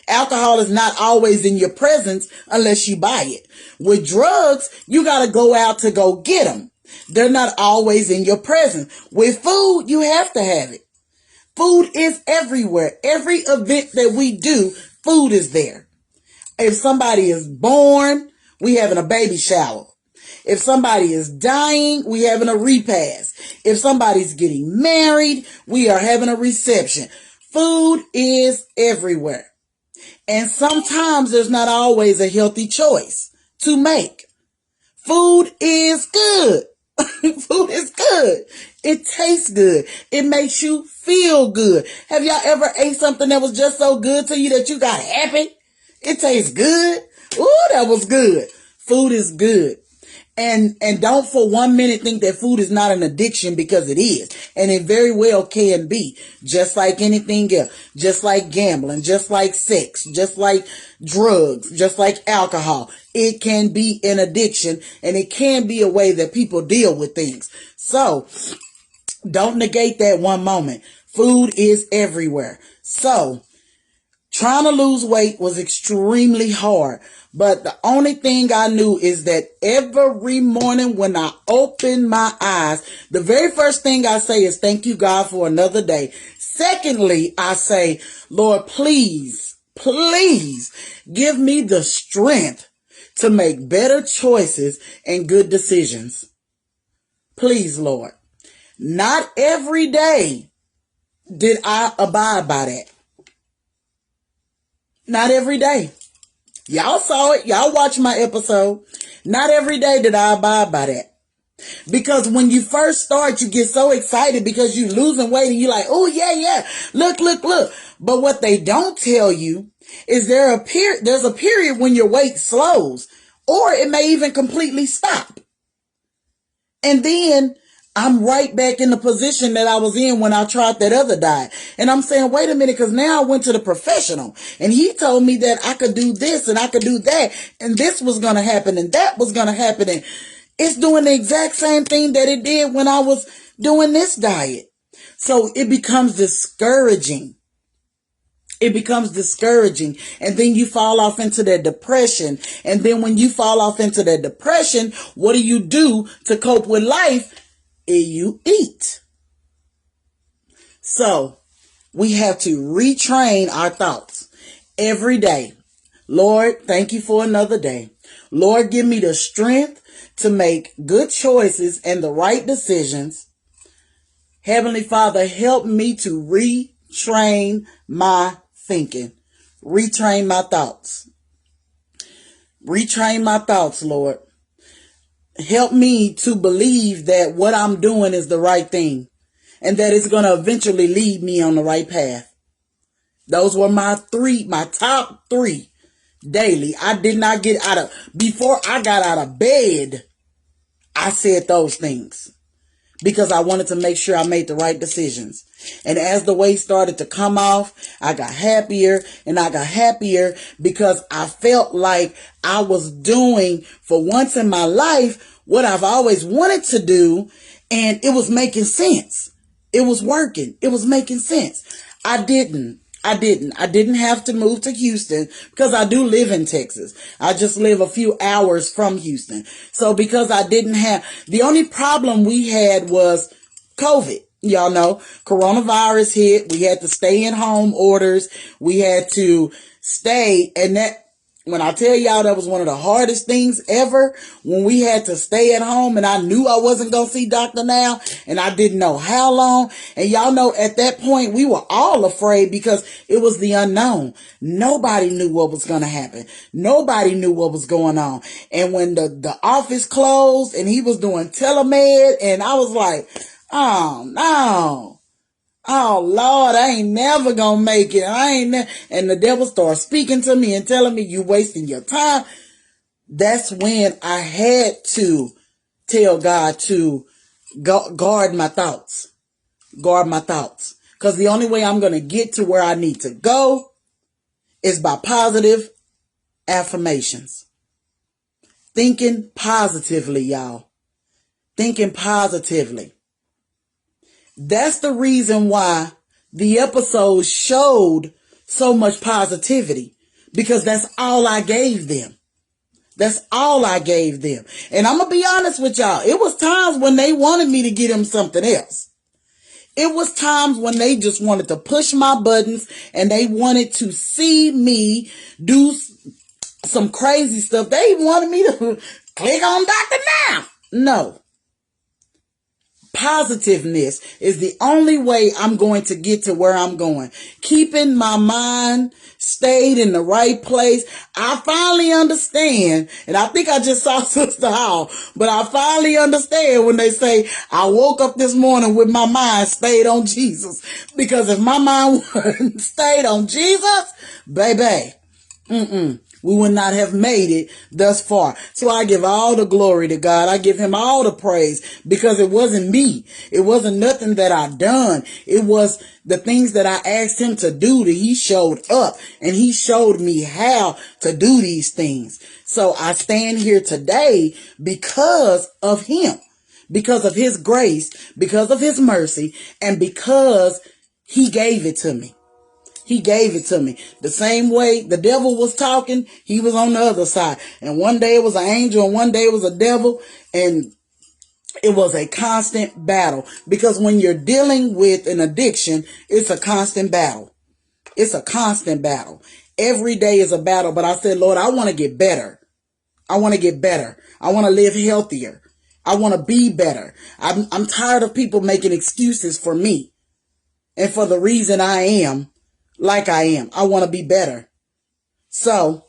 Alcohol is not always in your presence unless you buy it. With drugs, you got to go out to go get them. They're not always in your presence. With food, you have to have it. Food is everywhere. Every event that we do, food is there. If somebody is born, we having a baby shower. If somebody is dying, we having a repast. If somebody's getting married, we are having a reception. Food is everywhere. And sometimes there's not always a healthy choice to make. Food is good. Food is good. It tastes good. It makes you feel good. Have y'all ever ate something that was just so good to you that you got happy? It tastes good. Ooh, that was good. Food is good. And don't for 1 minute think that food is not an addiction, because it is. And it very well can be. Just like anything else. Just like gambling. Just like sex. Just like drugs. Just like alcohol. It can be an addiction. And it can be a way that people deal with things. So, don't negate that one moment. Food is everywhere. So, trying to lose weight was extremely hard. But the only thing I knew is that every morning when I open my eyes, the very first thing I say is thank you, God, for another day. Secondly, I say, Lord, please, please give me the strength to make better choices and good decisions. Please, Lord. Not every day did I abide by that. Not every day. Y'all saw it. Y'all watched my episode. Not every day did I abide by that. Because when you first start, you get so excited because you're losing weight and you're like, oh, yeah, yeah, look, look, look. But what they don't tell you is there's a period when your weight slows, or it may even completely stop. And then I'm right back in the position that I was in when I tried that other diet. And I'm saying, wait a minute, because now I went to the professional and he told me that I could do this and I could do that. And this was going to happen and that was going to happen. And it's doing the exact same thing that it did when I was doing this diet. So it becomes discouraging. It becomes discouraging. And then you fall off into that depression. And then when you fall off into that depression, what do you do to cope with life? You eat. So we have to retrain our thoughts every day. Lord, thank you for another day. Lord, give me the strength to make good choices and the right decisions. Heavenly Father, help me to retrain my thinking. Retrain my thoughts. Retrain my thoughts, Lord. Help me to believe that what I'm doing is the right thing and that it's going to eventually lead me on the right path. Those were my top three daily. I did not get out of, before I got out of bed, I said those things because I wanted to make sure I made the right decisions. And as the weight started to come off, I got happier and I got happier because I felt like I was doing, for once in my life, what I've always wanted to do. And it was making sense. It was working. It was making sense. I didn't have to move to Houston because I do live in Texas. I just live a few hours from Houston. So because I didn't have, the only problem we had was COVID. Y'all know, coronavirus hit. We had to stay in home orders. We had to stay. And that, when I tell y'all, that was one of the hardest things ever, when we had to stay at home and I knew I wasn't going to see Dr. Now and I didn't know how long. And y'all know, at that point, we were all afraid because it was the unknown. Nobody knew what was going to happen. Nobody knew what was going on. And when the office closed and he was doing telemed, and I was like, oh no. Oh Lord, I ain't never gonna make it. And the devil started speaking to me and telling me, you wasting your time. That's when I had to tell God to guard my thoughts. Guard my thoughts. Because the only way I'm gonna get to where I need to go is by positive affirmations. Thinking positively, y'all. Thinking positively. That's the reason why the episode showed so much positivity, because that's all I gave them. That's all I gave them. And I'm going to be honest with y'all. It was times when they wanted me to get them something else. It was times when they just wanted to push my buttons and they wanted to see me do some crazy stuff. They wanted me to click on Dr. Now. No. Positiveness is the only way I'm going to get to where I'm going. Keeping my mind stayed in the right place. I finally understand, and I think I just saw Sister Hall, but I finally understand when they say, I woke up this morning with my mind stayed on Jesus. Because if my mind wasn't stayed on Jesus, baby, we would not have made it thus far. So I give all the glory to God. I give him all the praise, because it wasn't me. It wasn't nothing that I done. It was the things that I asked him to do that he showed up, and he showed me how to do these things. So I stand here today because of him, because of his grace, because of his mercy, and because he gave it to me. He gave it to me. The same way the devil was talking, he was on the other side. And one day it was an angel and one day it was a devil. And it was a constant battle. Because when you're dealing with an addiction, it's a constant battle. It's a constant battle. Every day is a battle. But I said, Lord, I want to get better. I want to get better. I want to live healthier. I want to be better. I'm tired of people making excuses for me and for the reason I am like I am. I want to be better. So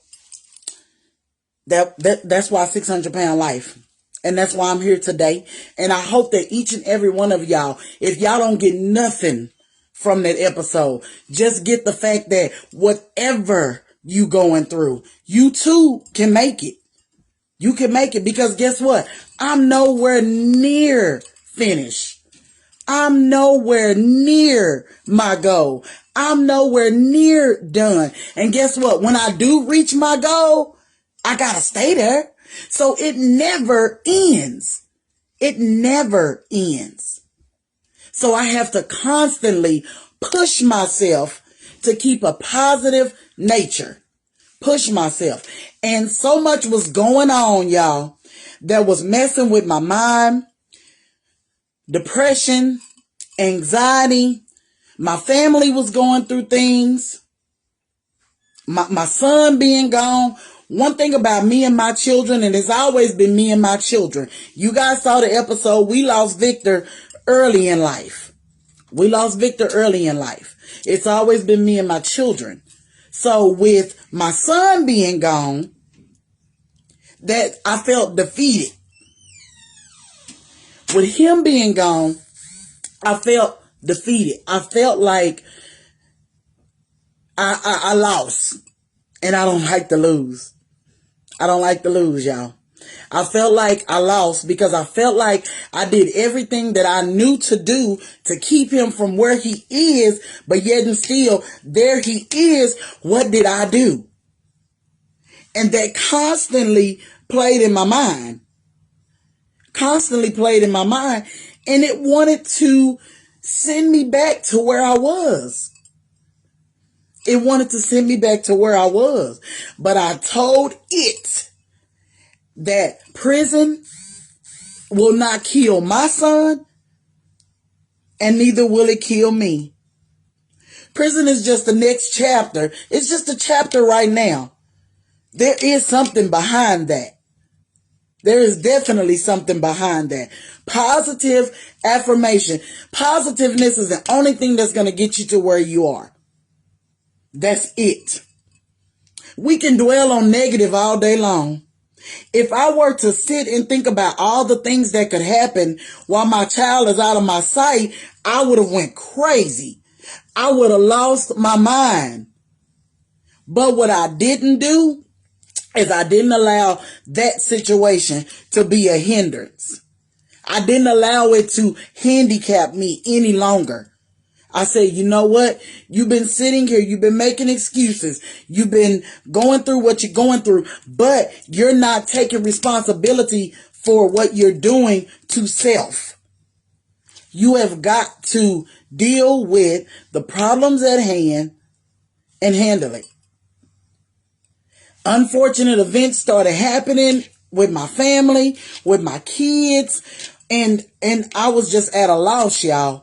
that's why 600 Pound Life. And that's why I'm here today. And I hope that each and every one of y'all, if y'all don't get nothing from that episode, just get the fact that whatever you going through, you too can make it. You can make it, because guess what? I'm nowhere near finished. I'm nowhere near my goal. I'm nowhere near done. And guess what? When I do reach my goal, I gotta stay there. So it never ends. It never ends. So I have to constantly push myself to keep a positive nature. Push myself. And so much was going on, y'all, that was messing with my mind. Depression, anxiety. My family was going through things. My son being gone. One thing about me and my children, and it's always been me and my children. You guys saw the episode. We lost Victor early in life. We lost Victor early in life. It's always been me and my children. So with my son being gone, that I felt defeated. With him being gone, I felt defeated. I felt like I lost. And I don't like to lose. I don't like to lose, y'all. I felt like I lost because I felt like I did everything that I knew to do to keep him from where he is, but yet and still, there he is. What did I do? And that constantly played in my mind. Constantly played in my mind. And it wanted to send me back to where I was. It wanted to send me back to where I was. But I told it that prison will not kill my son, and neither will it kill me. Prison is just the next chapter. It's just a chapter right now. There is something behind that. There is definitely something behind that. Positive affirmation. Positiveness is the only thing that's going to get you to where you are. That's it. We can dwell on negative all day long. If I were to sit and think about all the things that could happen while my child is out of my sight, I would have went crazy. I would have lost my mind. But what I didn't do is I didn't allow that situation to be a hindrance. I didn't allow it to handicap me any longer. I said, you know what? You've been sitting here. You've been making excuses. You've been going through what you're going through, but you're not taking responsibility for what you're doing to self. You have got to deal with the problems at hand and handle it. Unfortunate events started happening with my family, with my kids, and I was just at a loss, y'all.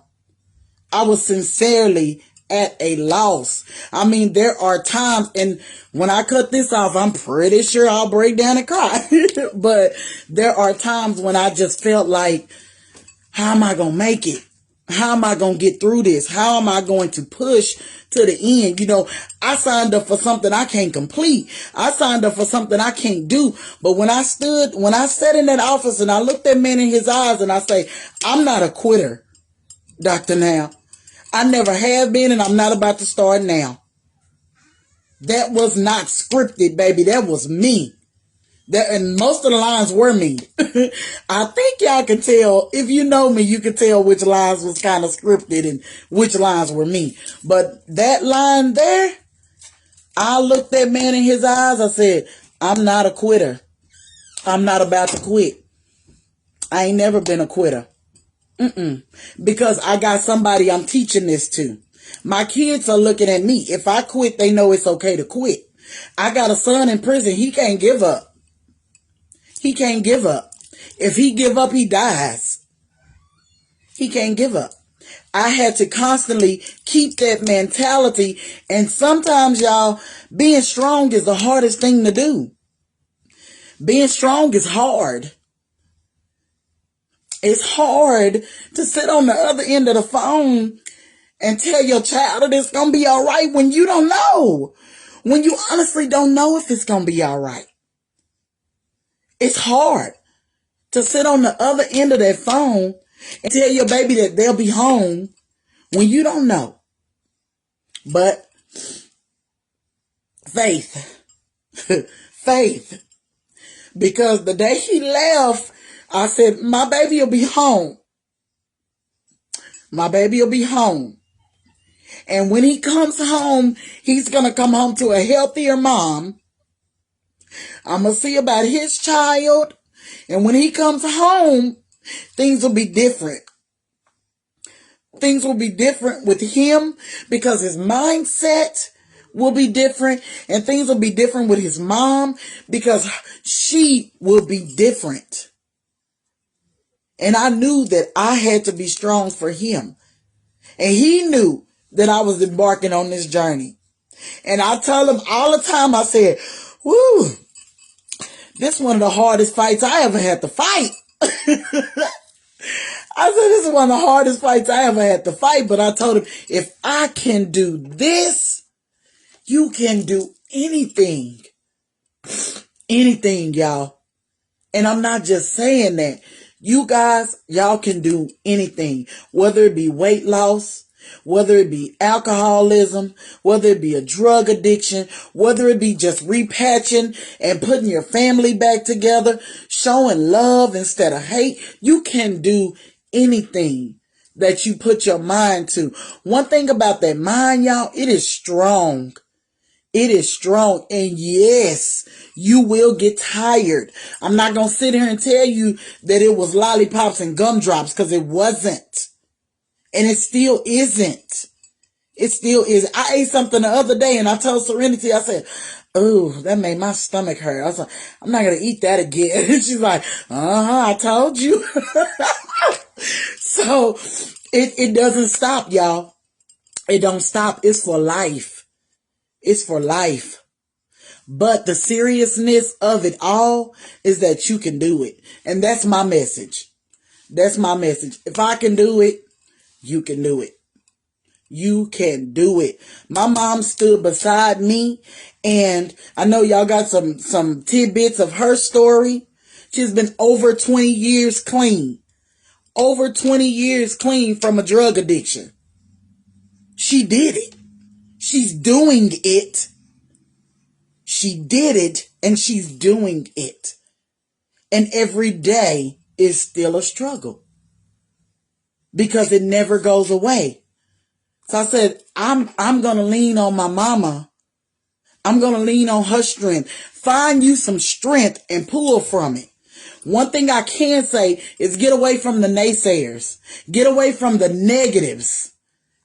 I was sincerely at a loss. I mean, there are times, and when I cut this off, I'm pretty sure I'll break down and cry. But there are times when I just felt like, how am I going to make it? How am I going to get through this? How am I going to push to the end? You know, I signed up for something I can't complete. I signed up for something I can't do. But when I sat in that office and I looked that man in his eyes and I say, I'm not a quitter, Dr. Now. I never have been, and I'm not about to start now. That was not scripted, baby. That was me. And most of the lines were me. I think y'all can tell. If you know me, you can tell which lines was kind of scripted and which lines were me. But that line there, I looked that man in his eyes. I said, I'm not a quitter. I'm not about to quit. I ain't never been a quitter. Because I got somebody I'm teaching this to. My kids are looking at me. If I quit, they know it's okay to quit. I got a son in prison. He can't give up. He can't give up. If he give up, he dies. He can't give up. I had to constantly keep that mentality. And sometimes, y'all, being strong is the hardest thing to do. Being strong is hard. It's hard to sit on the other end of the phone and tell your child that it's going to be all right when you don't know. When you honestly don't know if it's going to be all right. It's hard to sit on the other end of that phone and tell your baby that they'll be home when you don't know. But faith, faith, because the day he left, I said, my baby will be home. My baby will be home. And when he comes home, he's going to come home to a healthier mom. I'm going to see about his child. And when he comes home, things will be different. Things will be different with him because his mindset will be different, and things will be different with his mom because she will be different. And I knew that I had to be strong for him. And he knew that I was embarking on this journey. And I tell him all the time, I said, woo, this is one of the hardest fights I ever had to fight. I said, this is one of the hardest fights I ever had to fight. But I told him, if I can do this, you can do anything. Anything, y'all. And I'm not just saying that. You guys, y'all can do anything. Whether it be weight loss, whether it be alcoholism, whether it be a drug addiction, whether it be just repatching and putting your family back together, showing love instead of hate. You can do anything that you put your mind to. One thing about that mind, y'all, it is strong. It is strong. And yes, you will get tired. I'm not going to sit here and tell you that it was lollipops and gumdrops, because it wasn't. And it still isn't. It still is. I ate something the other day and I told Serenity, I said, oh, that made my stomach hurt. I was like, I'm not going to eat that again. And she's like, I told you. So it doesn't stop, y'all. It don't stop. It's for life. It's for life. But the seriousness of it all is that you can do it. And that's my message. That's my message. If I can do it, you can do it. You can do it. My mom stood beside me, and I know y'all got some tidbits of her story. She's been over 20 years clean. Over 20 years clean from a drug addiction. She did it. She's doing it. She did it, and she's doing it. And every day is still a struggle, because it never goes away. So I said, I'm going to lean on my mama. I'm going to lean on her strength. Find you some strength and pull from it. One thing I can say is get away from the naysayers. Get away from the negatives.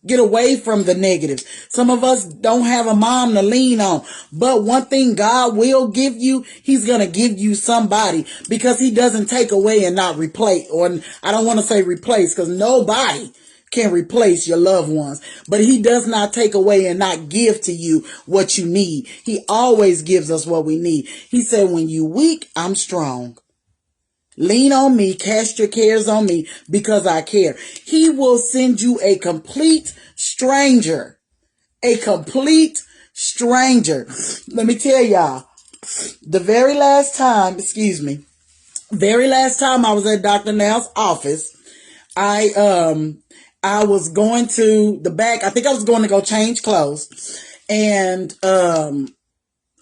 Get away from the negatives. Some of us don't have a mom to lean on. But one thing God will give you, he's going to give you somebody, because he doesn't take away and not replace. Or I don't want to say replace, because nobody can replace your loved ones. But he does not take away and not give to you what you need. He always gives us what we need. He said, when you weak, I'm strong. Lean on me, cast your cares on me, because I care. He will send you a complete stranger. A complete stranger. Let me tell y'all, the very last time I was at Dr. Now's office, I was going to the back. I think I was going to go change clothes, and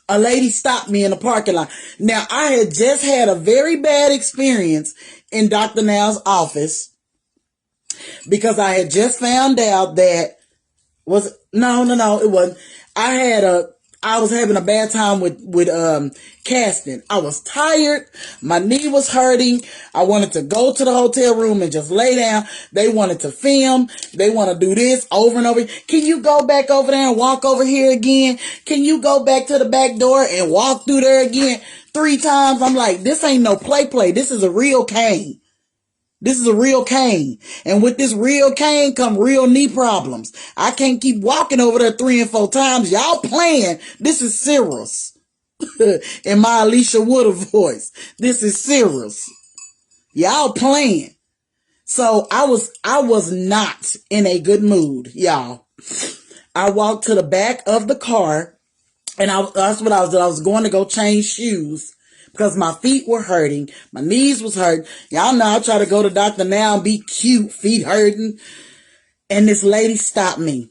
a lady stopped me in the parking lot. Now, I had just had a very bad experience in Dr. Now's office, because I had just found out that it wasn't. I was having a bad time with casting. I was tired. My knee was hurting. I wanted to go to the hotel room and just lay down. They wanted to film. They want to do this over and over. Can you go back over there and walk over here again? Can you go back to the back door and walk through there again 3 times? I'm like, this ain't no play. This is a real cane. This is a real cane. And with this real cane come real knee problems. I can't keep walking over there 3 and 4 times. Y'all playing. This is serious. In my Alicia Wood voice. This is serious. Y'all playing. So I was not in a good mood, y'all. I walked to the back of the car, and that's what I was doing. I was going to go change shoes, because my feet were hurting. My knees was hurting. Y'all know I try to go to the doctor now and be cute, feet hurting. And this lady stopped me.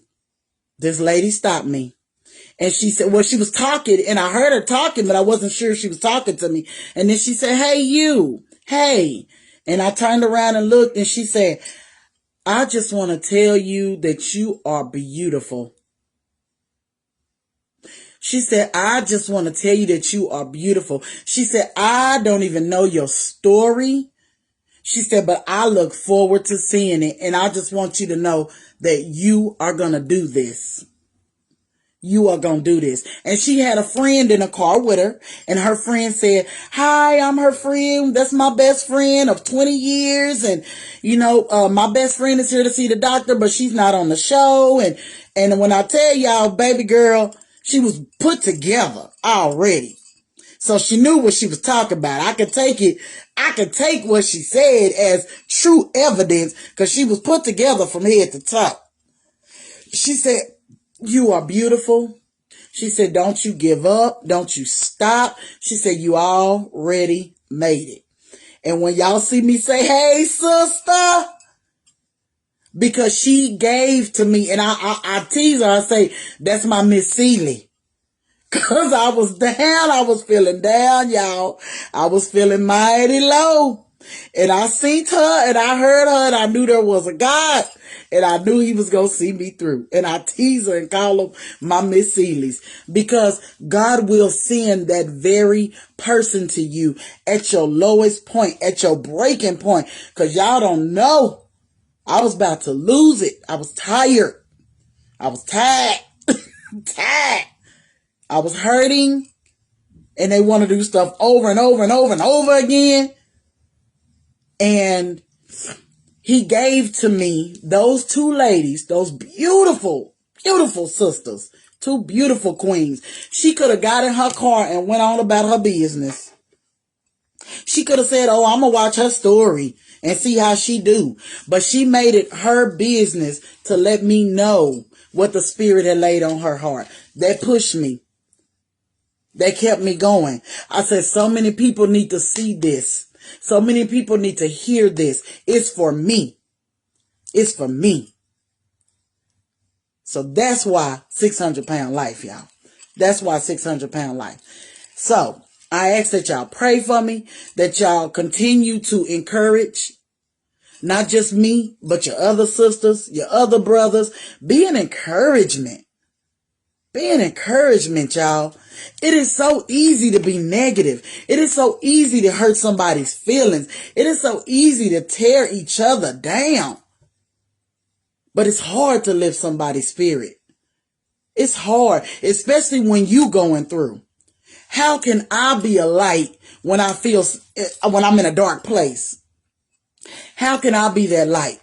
And she said, well, she was talking and I heard her talking, but I wasn't sure she was talking to me. And then she said, hey, you, hey. And I turned around and looked and she said, I just want to tell you that you are beautiful. She said, I just want to tell you that you are beautiful. She said, I don't even know your story. She said, but I look forward to seeing it. And I just want you to know that you are going to do this. You are going to do this. And she had a friend in a car with her. And her friend said, hi, I'm her friend. That's my best friend of 20 years. And, my best friend is here to see the doctor, but she's not on the show. And when I tell y'all, baby girl, she was put together already. So she knew what she was talking about. I could take what she said as true evidence because she was put together from head to top. She said, you are beautiful. She said, don't you give up. Don't you stop. She said, you already made it. And when y'all see me say, hey, sister, because she gave to me, and I tease her, I say, that's my Miss Seeley. Because I was down. I was feeling down, y'all. I was feeling mighty low. And I seen her and I heard her and I knew there was a God. And I knew he was going to see me through. And I tease her and call them my Miss Seeleys. Because God will send that very person to you at your lowest point, at your breaking point. Because y'all don't know. I was about to lose it. I was tired. I was tired. Tired. I was hurting, and they want to do stuff over and over and over and over again. And he gave to me those two ladies, those beautiful, beautiful sisters, two beautiful queens. She could have got in her car and went on about her business. She could have said, oh, I'm going to watch her story and see how she do. But she made it her business to let me know what the Spirit had laid on her heart. That pushed me. They kept me going. I said, so many people need to see this. So many people need to hear this. It's for me. It's for me. So that's why 600-pound life, y'all. That's why 600-pound life. So I ask that y'all pray for me, that y'all continue to encourage not just me, but your other sisters, your other brothers. Be an encouragement. Be an encouragement, y'all. It is so easy to be negative. It is so easy to hurt somebody's feelings. It is so easy to tear each other down. But it's hard to lift somebody's spirit. It's hard, especially when you going through. How can I be a light when when I'm in a dark place? How can I be that light?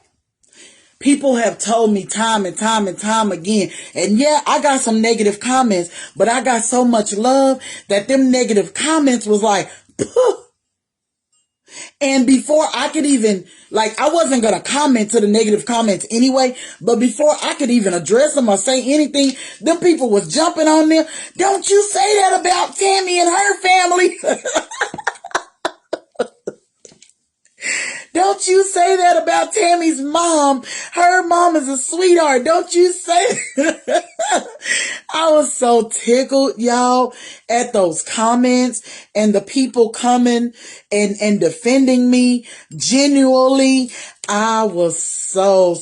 People have told me time and time and time again, and yeah, I got some negative comments, but I got so much love that them negative comments was like, poof. And before I could even, I wasn't going to comment to the negative comments anyway, but before I could even address them or say anything, them people was jumping on them. Don't you say that about Tammy and her family. Don't you say that about Tammy's mom. Her mom is a sweetheart. Don't you say I was so tickled, y'all, at those comments and the people coming and defending me genuinely. I was so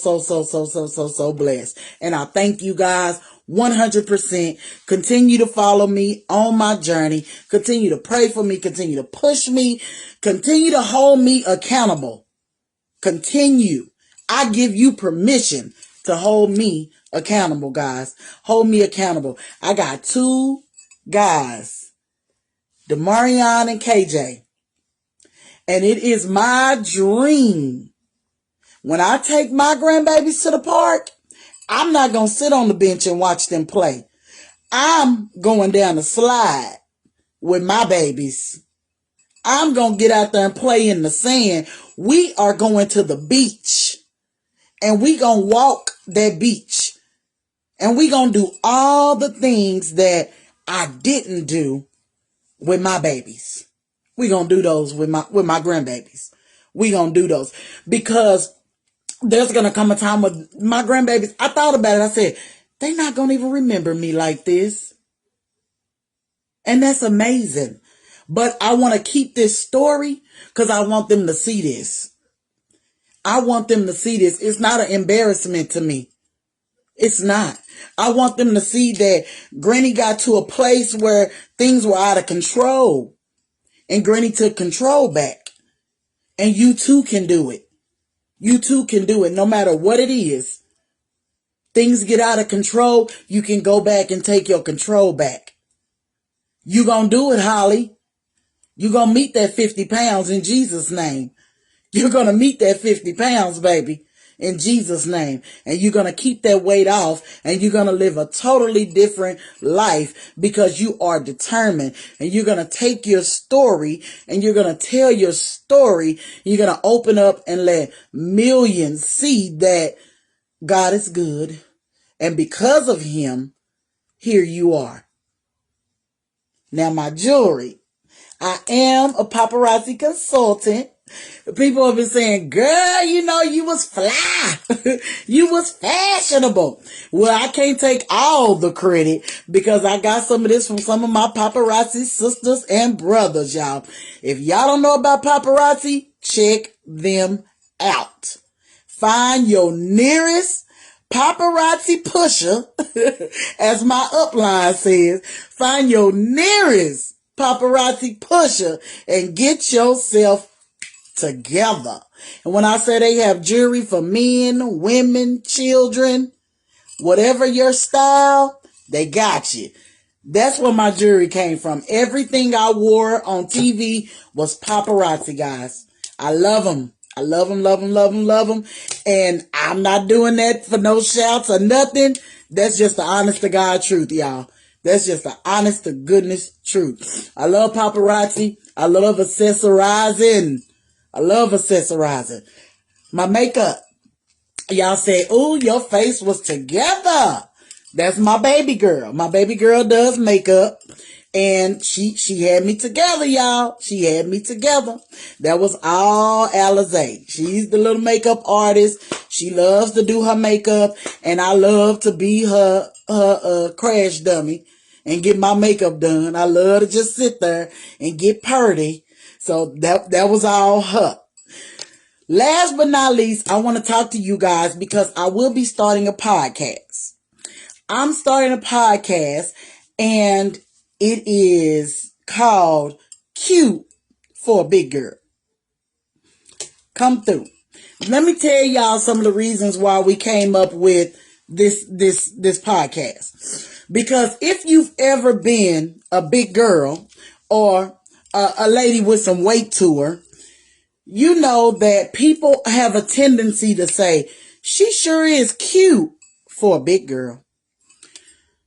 blessed. And I thank you guys 100%. Continue to follow me on my journey. Continue to pray for me. Continue to push me. Continue to hold me accountable. Continue. I give you permission to hold me accountable, guys. Hold me accountable. I got two guys, Demarion and KJ. And it is my dream. When I take my grandbabies to the park, I'm not going to sit on the bench and watch them play. I'm going down the slide with my babies. I'm going to get out there and play in the sand. We are going to the beach. And we going to walk that beach. And we going to do all the things that I didn't do with my babies. We gonna do those with my grandbabies. We gonna do those because there's gonna come a time with my grandbabies. I thought about it. I said, they not gonna even remember me like this. And that's amazing. But I want to keep this story because I want them to see this. I want them to see this. It's not an embarrassment to me. It's not. I want them to see that Granny got to a place where things were out of control. And Granny took control back. And you too can do it. You too can do it no matter what it is. Things get out of control. You can go back and take your control back. You gonna do it, Holly. You gonna meet that 50 pounds in Jesus' name. You're gonna meet that 50 pounds, baby, in Jesus' name. And you're gonna keep that weight off and you're gonna live a totally different life because you are determined. And you're gonna take your story and you're gonna tell your story. You're gonna open up and let millions see that God is good. And because of him, here you are. Now, my jewelry. I am a paparazzi consultant. People have been saying, girl, you know, you was fly. You was fashionable. Well, I can't take all the credit because I got some of this from some of my paparazzi sisters and brothers, y'all. If y'all don't know about paparazzi, check them out. Find your nearest paparazzi pusher, as my upline says. Find your nearest paparazzi pusher and get yourself together. And when I say they have jewelry for men, women, children, whatever your style, they got you. That's where my jewelry came from. Everything I wore on TV was paparazzi, guys. I love them. I love them, love them, love them, love them. And I'm not doing that for no shouts or nothing. That's just the honest to God truth, y'all. That's just the honest to goodness truth. I love paparazzi. I love accessorizing. I love accessorizing. My makeup. Y'all say, ooh, your face was together. That's my baby girl. My baby girl does makeup. And she had me together, y'all. She had me together. That was all Alizé. She's the little makeup artist. She loves to do her makeup. And I love to be her crash dummy and get my makeup done. I love to just sit there and get purty. So that was all her. Last but not least, I want to talk to you guys because I will be starting a podcast. I'm starting a podcast and it is called Cute for a Big Girl. Come through. Let me tell y'all some of the reasons why we came up with this podcast. Because if you've ever been a big girl or a lady with some weight to her, you know that people have a tendency to say, she sure is cute for a big girl.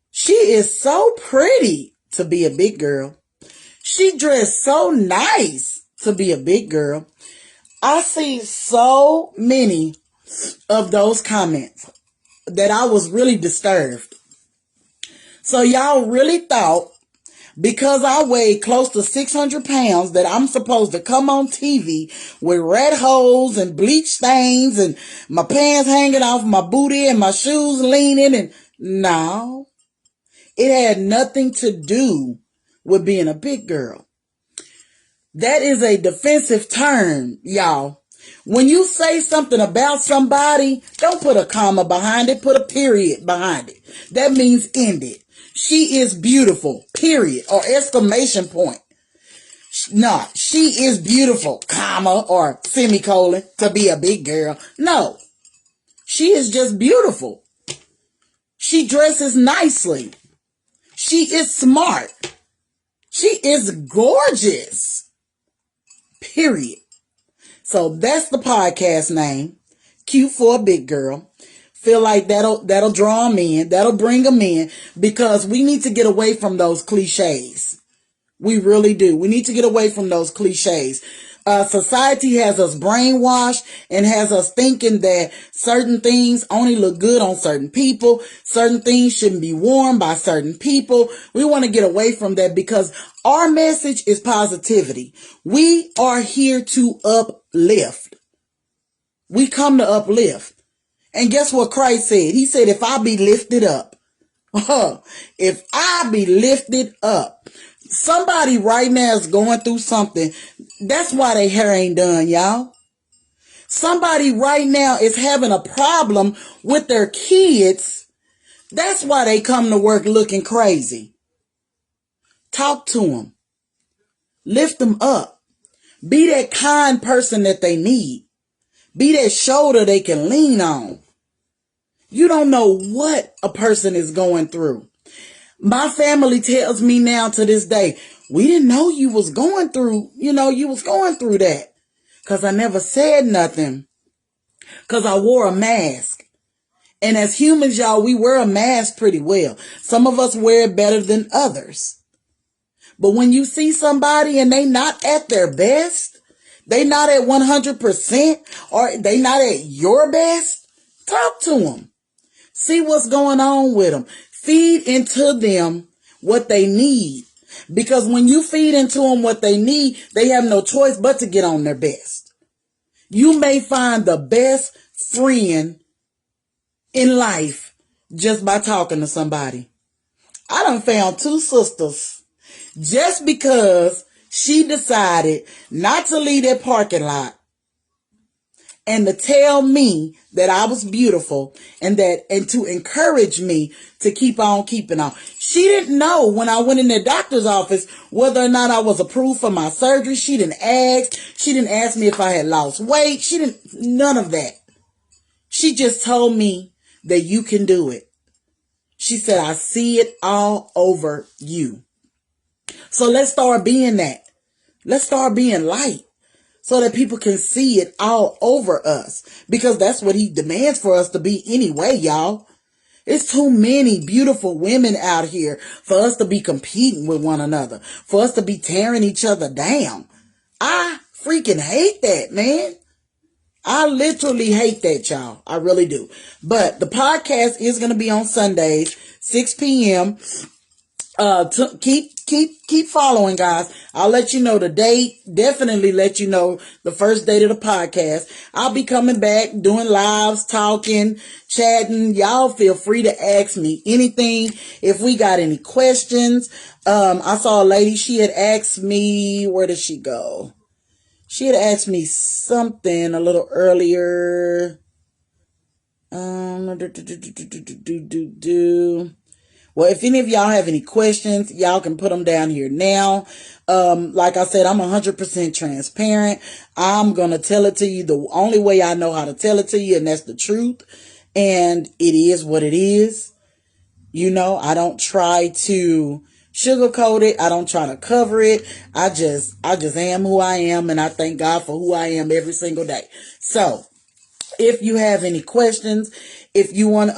She is so pretty to be a big girl. She dressed so nice to be a big girl. I see so many of those comments that I was really disturbed. So y'all really thought because I weighed close to 600 pounds that I'm supposed to come on TV with red holes and bleach stains and my pants hanging off my booty and my shoes leaning, and no. It had nothing to do with being a big girl. That is a defensive term, y'all. When you say something about somebody, don't put a comma behind it, put a period behind it. That means end it. She is beautiful, period, or exclamation point. No, she is beautiful, comma, or semicolon, to be a big girl. No, she is just beautiful. She dresses nicely. She is smart. She is gorgeous. Period. So that's the podcast name. Cute for a Big Girl. Feel like that'll draw them in. That'll bring them in because we need to get away from those cliches. We really do. We need to get away from those cliches Society has us brainwashed and has us thinking that certain things only look good on certain people. Certain things shouldn't be worn by certain people. We want to get away from that because our message is positivity. We are here to uplift. We come to uplift. And guess what Christ said? He said, if I be lifted up, if I be lifted up, somebody right now is going through something. That's why their hair ain't done, y'all. Somebody right now is having a problem with their kids. That's why they come to work looking crazy. Talk to them. Lift them up. Be that kind person that they need. Be that shoulder they can lean on. You don't know what a person is going through. My family tells me now to this day, we didn't know you was going through, you was going through that. Because I never said nothing. Because I wore a mask. And as humans, y'all, we wear a mask pretty well. Some of us wear it better than others. But when you see somebody and they not at their best, they not at 100%, or they not at your best, talk to them. See what's going on with them. Feed into them what they need. Because when you feed into them what they need, they have no choice but to get on their best. You may find the best friend in life just by talking to somebody. I done found two sisters just because she decided not to leave that parking lot and to tell me that I was beautiful and to encourage me to keep on keeping on. She didn't know when I went in the doctor's office whether or not I was approved for my surgery. She didn't ask. She didn't ask me if I had lost weight. None of that. She just told me that you can do it. She said, I see it all over you. So let's start being that. Let's start being light. So that people can see it all over us. Because that's what he demands for us to be anyway, y'all. It's too many beautiful women out here for us to be competing with one another. For us to be tearing each other down. I freaking hate that, man. I literally hate that, y'all. I really do. But the podcast is going to be on Sundays, 6 p.m. Keep following, guys. I'll let you know the date. Definitely let you know the first date of the podcast. I'll be coming back, doing lives, talking, chatting. Y'all feel free to ask me anything. If we got any questions, I saw a lady. She had asked me, where did she go? She had asked me something a little earlier. Well, if any of y'all have any questions, y'all can put them down here now. Like I said, I'm 100% transparent. I'm going to tell it to you the only way I know how to tell it to you, and that's the truth. And it is what it is. I don't try to sugarcoat it. I don't try to cover it. I just am who I am, and I thank God for who I am every single day. So, if you have any questions, if you want,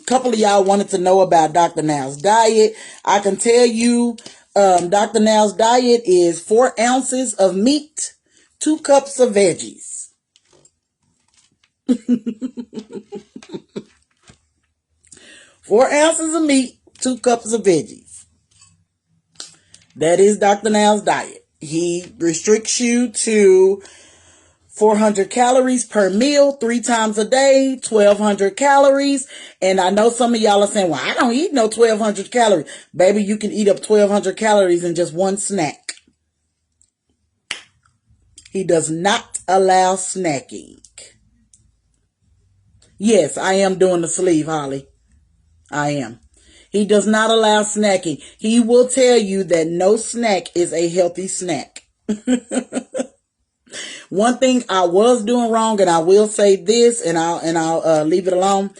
couple of y'all wanted to know about Dr. Now's diet, I can tell you, Dr. Now's diet is 4 ounces of meat, 2 cups of veggies. 4 ounces of meat, 2 cups of veggies. That is Dr. Now's diet. He restricts you to 400 calories per meal, 3 times a day, 1,200 calories. And I know some of y'all are saying, well, I don't eat no 1,200 calories. Baby, you can eat up 1,200 calories in just one snack. He does not allow snacking. Yes, I am doing the sleeve, Holly. I am. He does not allow snacking. He will tell you that no snack is a healthy snack. One thing I was doing wrong, and I will say this, and I'll leave it alone.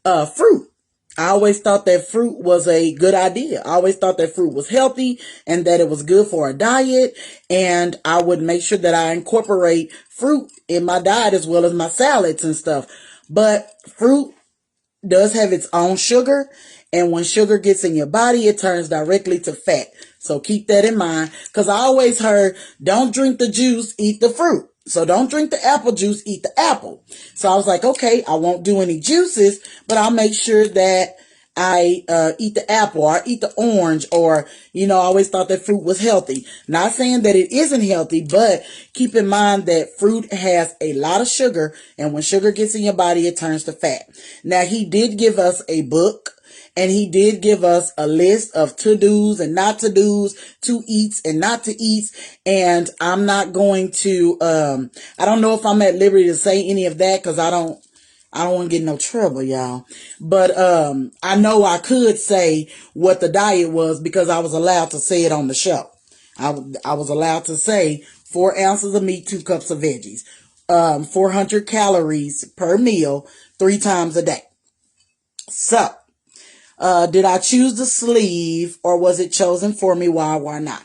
Fruit. I always thought that fruit was a good idea. I always thought that fruit was healthy and that it was good for a diet. And I would make sure that I incorporate fruit in my diet as well as my salads and stuff. But fruit does have its own sugar. And when sugar gets in your body, it turns directly to fat. So keep that in mind. Because I always heard, don't drink the juice, eat the fruit. So don't drink the apple juice, eat the apple. So I was like, okay, I won't do any juices, but I'll make sure that I eat the apple or eat the orange, or, I always thought that fruit was healthy. Not saying that it isn't healthy, but keep in mind that fruit has a lot of sugar, and when sugar gets in your body, it turns to fat. Now, he did give us a book, and he did give us a list of to-dos and not to-dos, to eats and not to eats. And I'm not going to, I don't know if I'm at liberty to say any of that, because I don't want to get in no trouble, y'all. But I know I could say what the diet was, because I was allowed to say it on the show. I was allowed to say 4 ounces of meat, 2 cups of veggies, 400 calories per meal, 3 times a day. So, did I choose the sleeve, or was it chosen for me? Why not?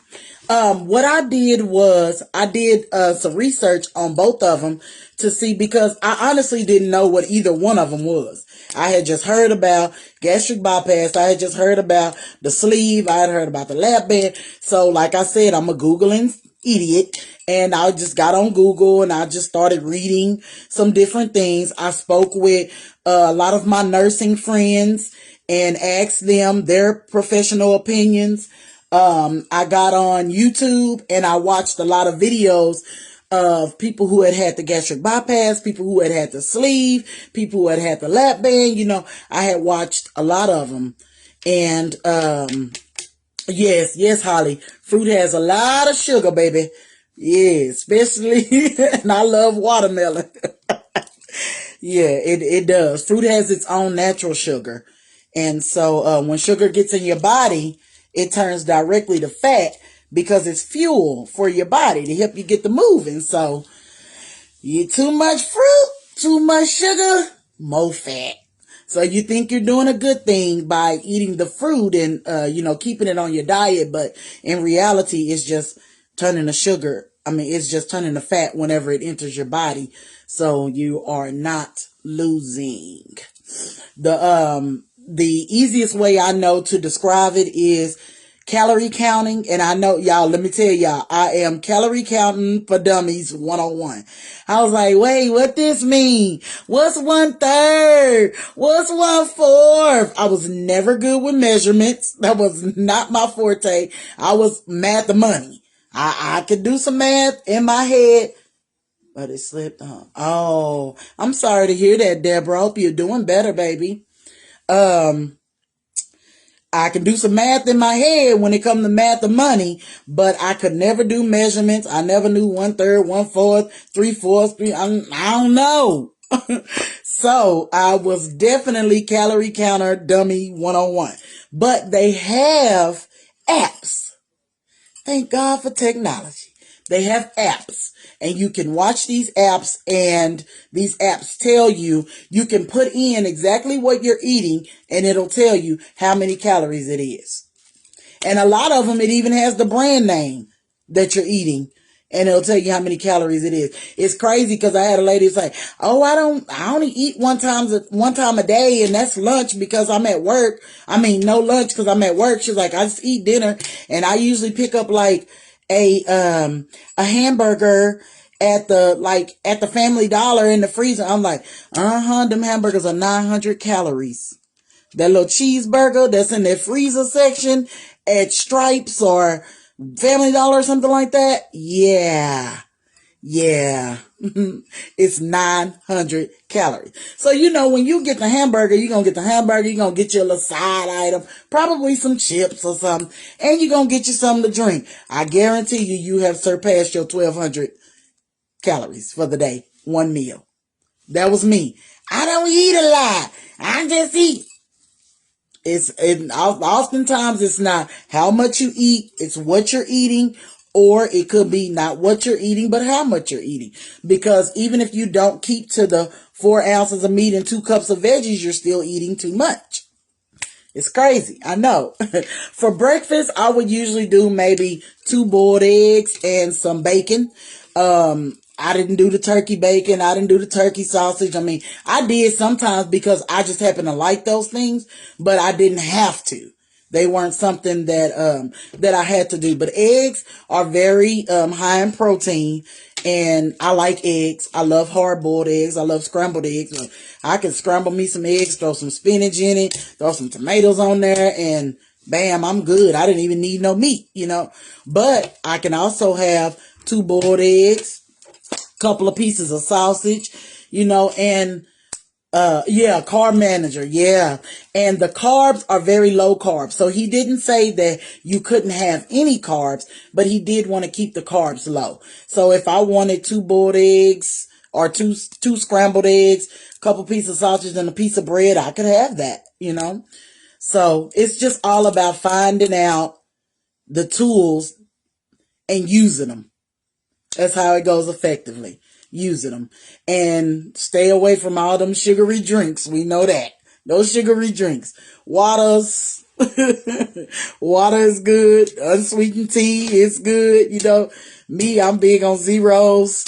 What I did was I did some research on both of them to see, because I honestly didn't know what either one of them was. I had just heard about gastric bypass. I had just heard about the sleeve. I had heard about the lap band. So like I said, I'm a Googling idiot, and I just got on Google and I just started reading some different things. I spoke with a lot of my nursing friends and asked them their professional opinions. I got on YouTube and I watched a lot of videos of people who had had the gastric bypass, people who had had the sleeve, people who had had the lap band. I had watched a lot of them. And, yes, Holly, fruit has a lot of sugar, baby. Yeah, especially, and I love watermelon. Yeah, it does. Fruit has its own natural sugar. And so when sugar gets in your body, it turns directly to fat, because it's fuel for your body to help you get the moving. So you eat too much fruit, too much sugar, more fat. So you think you're doing a good thing by eating the fruit and, keeping it on your diet. But in reality, it's just turning the sugar. It's just turning the fat whenever it enters your body. So you are not losing. The easiest way I know to describe it is calorie counting. And I know, y'all, let me tell y'all, I am calorie counting for dummies 101. I was like, wait, what this mean? What's 1/3? What's 1/4? I was never good with measurements. That was not my forte. I was math of money. I could do some math in my head, but it slipped on. Oh, I'm sorry to hear that, Deborah. I hope you're doing better, baby. I can do some math in my head when it comes to math of money, but I could never do measurements. I never knew 1/3, 1/4, 3/4. I don't know. So I was definitely calorie counter dummy 101. But they have apps. Thank God for technology. They have apps, and you can watch these apps, and these apps tell you, you can put in exactly what you're eating, and it'll tell you how many calories it is. And a lot of them, it even has the brand name that you're eating, and it'll tell you how many calories it is. It's crazy, because I had a lady say, oh, I only eat one time a day, and that's lunch because I'm at work. No lunch because I'm at work. She's like, I just eat dinner, and I usually pick up like a hamburger at the Family Dollar in the freezer. I'm like, them hamburgers are 900 calories. That little cheeseburger that's in that freezer section at Stripes or Family Dollar or something like that. Yeah. It's 900 calories. So, when you get the hamburger, you're going to get the hamburger. You're going to get your little side item, probably some chips or something, and you're going to get you something to drink. I guarantee you have surpassed your 1,200 calories for the day. One meal. That was me. I don't eat a lot. I just eat. Oftentimes it's not how much you eat, it's what you're eating, or it could be not what you're eating, but how much you're eating. Because even if you don't keep to the 4 ounces of meat and 2 cups of veggies, you're still eating too much. It's crazy. I know. For breakfast, I would usually do maybe 2 boiled eggs and some bacon. I didn't do the turkey bacon. I didn't do the turkey sausage. I mean, I did sometimes because I just happen to like those things, but I didn't have to. They weren't something that I had to do. But eggs are very high in protein, and I like eggs. I love hard boiled eggs. I love scrambled eggs. I can scramble me some eggs, throw some spinach in it, throw some tomatoes on there, and bam, I'm good. I didn't even need no meat, But I can also have 2 boiled eggs, couple of pieces of sausage, and yeah, carb manager. Yeah. And the carbs are very low carb. So he didn't say that you couldn't have any carbs, but he did want to keep the carbs low. So if I wanted 2 boiled eggs or two scrambled eggs, a couple pieces of sausage and a piece of bread, I could have that, So it's just all about finding out the tools and using them. That's how it goes effectively. Using them. And stay away from all them sugary drinks. We know that. Those sugary drinks. Waters. Water is good. Unsweetened tea is good. Me, I'm big on zeros.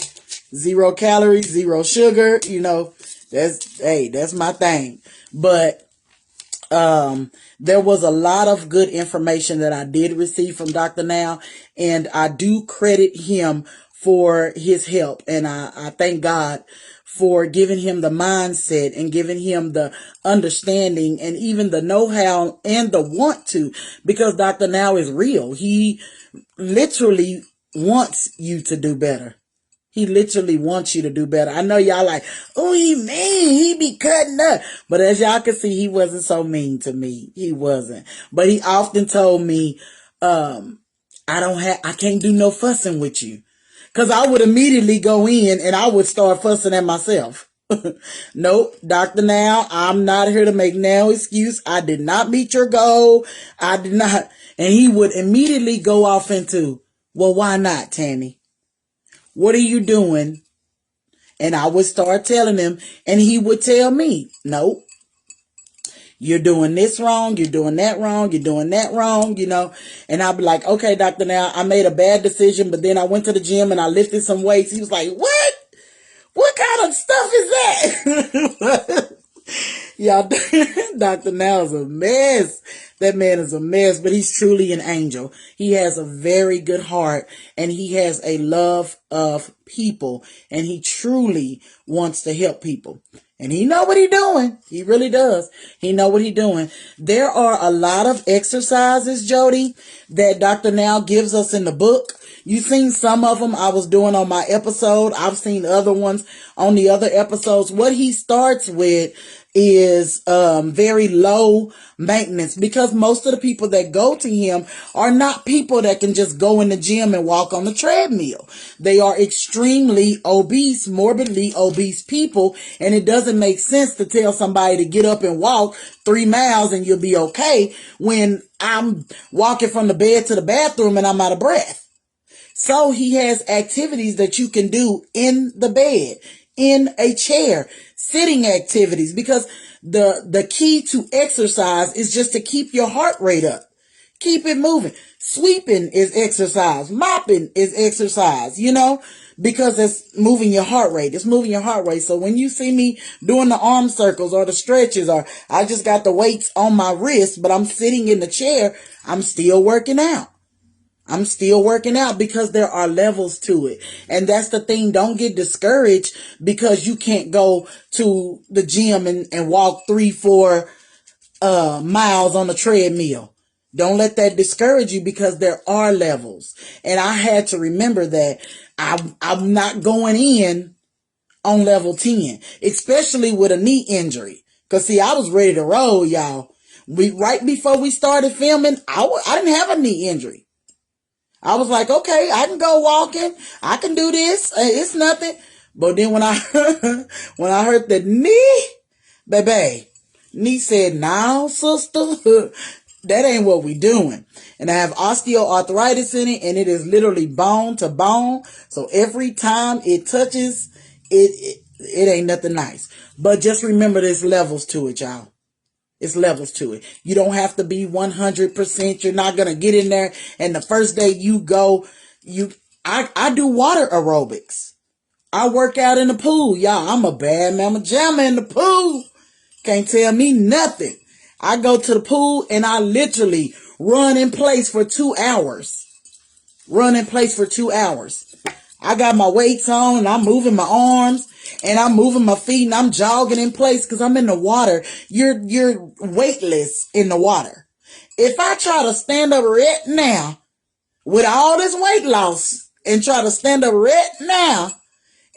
0 calories, 0 sugar. That's my thing. But there was a lot of good information that I did receive from Dr. Now, and I do credit him for his help. And I thank God for giving him the mindset and giving him the understanding and even the know-how and the want to, because Dr. Now is real. He literally wants you to do better. He literally wants you to do better. I know y'all like, oh, he mean, he be cutting up. But as y'all can see, he wasn't so mean to me. He wasn't. But he often told me, I can't do no fussing with you. Cause I would immediately go in and I would start fussing at myself. Nope, Dr. Now, I'm not here to make no excuse. I did not meet your goal. I did not. And he would immediately go off into, well, why not, Tammy? What are you doing? And I would start telling him, and he would tell me, nope, you're doing this wrong. You're doing that wrong. You're doing that wrong, And I'd be like, okay, Doctor, now I made a bad decision, but then I went to the gym and I lifted some weights. He was like, what? What kind of stuff is that? Y'all, Dr. Now is a mess. That man is a mess, but he's truly an angel. He has a very good heart and he has a love of people and he truly wants to help people. And he know what he doing. He really does. He know what he doing. There are a lot of exercises, Jody, that Dr. Now gives us in the book. You've seen some of them I was doing on my episode. I've seen other ones on the other episodes. What he starts with is very low maintenance, because most of the people that go to him are not people that can just go in the gym and walk on the treadmill. They are extremely obese, morbidly obese people, and it doesn't make sense to tell somebody to get up and walk 3 miles and you'll be okay when I'm walking from the bed to the bathroom and I'm out of breath. So he has activities that you can do in the bed, in a chair, sitting activities, because the key to exercise is just to keep your heart rate up. Keep it moving. Sweeping is exercise. Mopping is exercise, because it's moving your heart rate. It's moving your heart rate. So when you see me doing the arm circles or the stretches, or I just got the weights on my wrist, but I'm sitting in the chair, I'm still working out. I'm still working out because there are levels to it. And that's the thing. Don't get discouraged because you can't go to the gym and walk 3-4 miles on the treadmill. Don't let that discourage you, because there are levels. And I had to remember that I'm not going in on level 10, especially with a knee injury. Cause see, I was ready to roll, y'all. Right before we started filming, I didn't have a knee injury. I was like, okay, I can go walking. I can do this. It's nothing. But then when I heard the knee, baby, knee said, "Now, sister, that ain't what we doing." And I have osteoarthritis in it, and it is literally bone to bone. So every time it touches, it ain't nothing nice. But just remember, there's levels to it, y'all. It's levels to it. You don't have to be 100%. You're not going to get in there and the first day you go, I do water aerobics. I work out in the pool. Y'all, I'm a bad mama jamma in the pool. Can't tell me nothing. I go to the pool and I literally run in place for 2 hours. Run in place for 2 hours. I got my weights on and I'm moving my arms and I'm moving my feet and I'm jogging in place because I'm in the water. You're weightless in the water. If I try to stand up right now with all this weight loss and try to stand up right now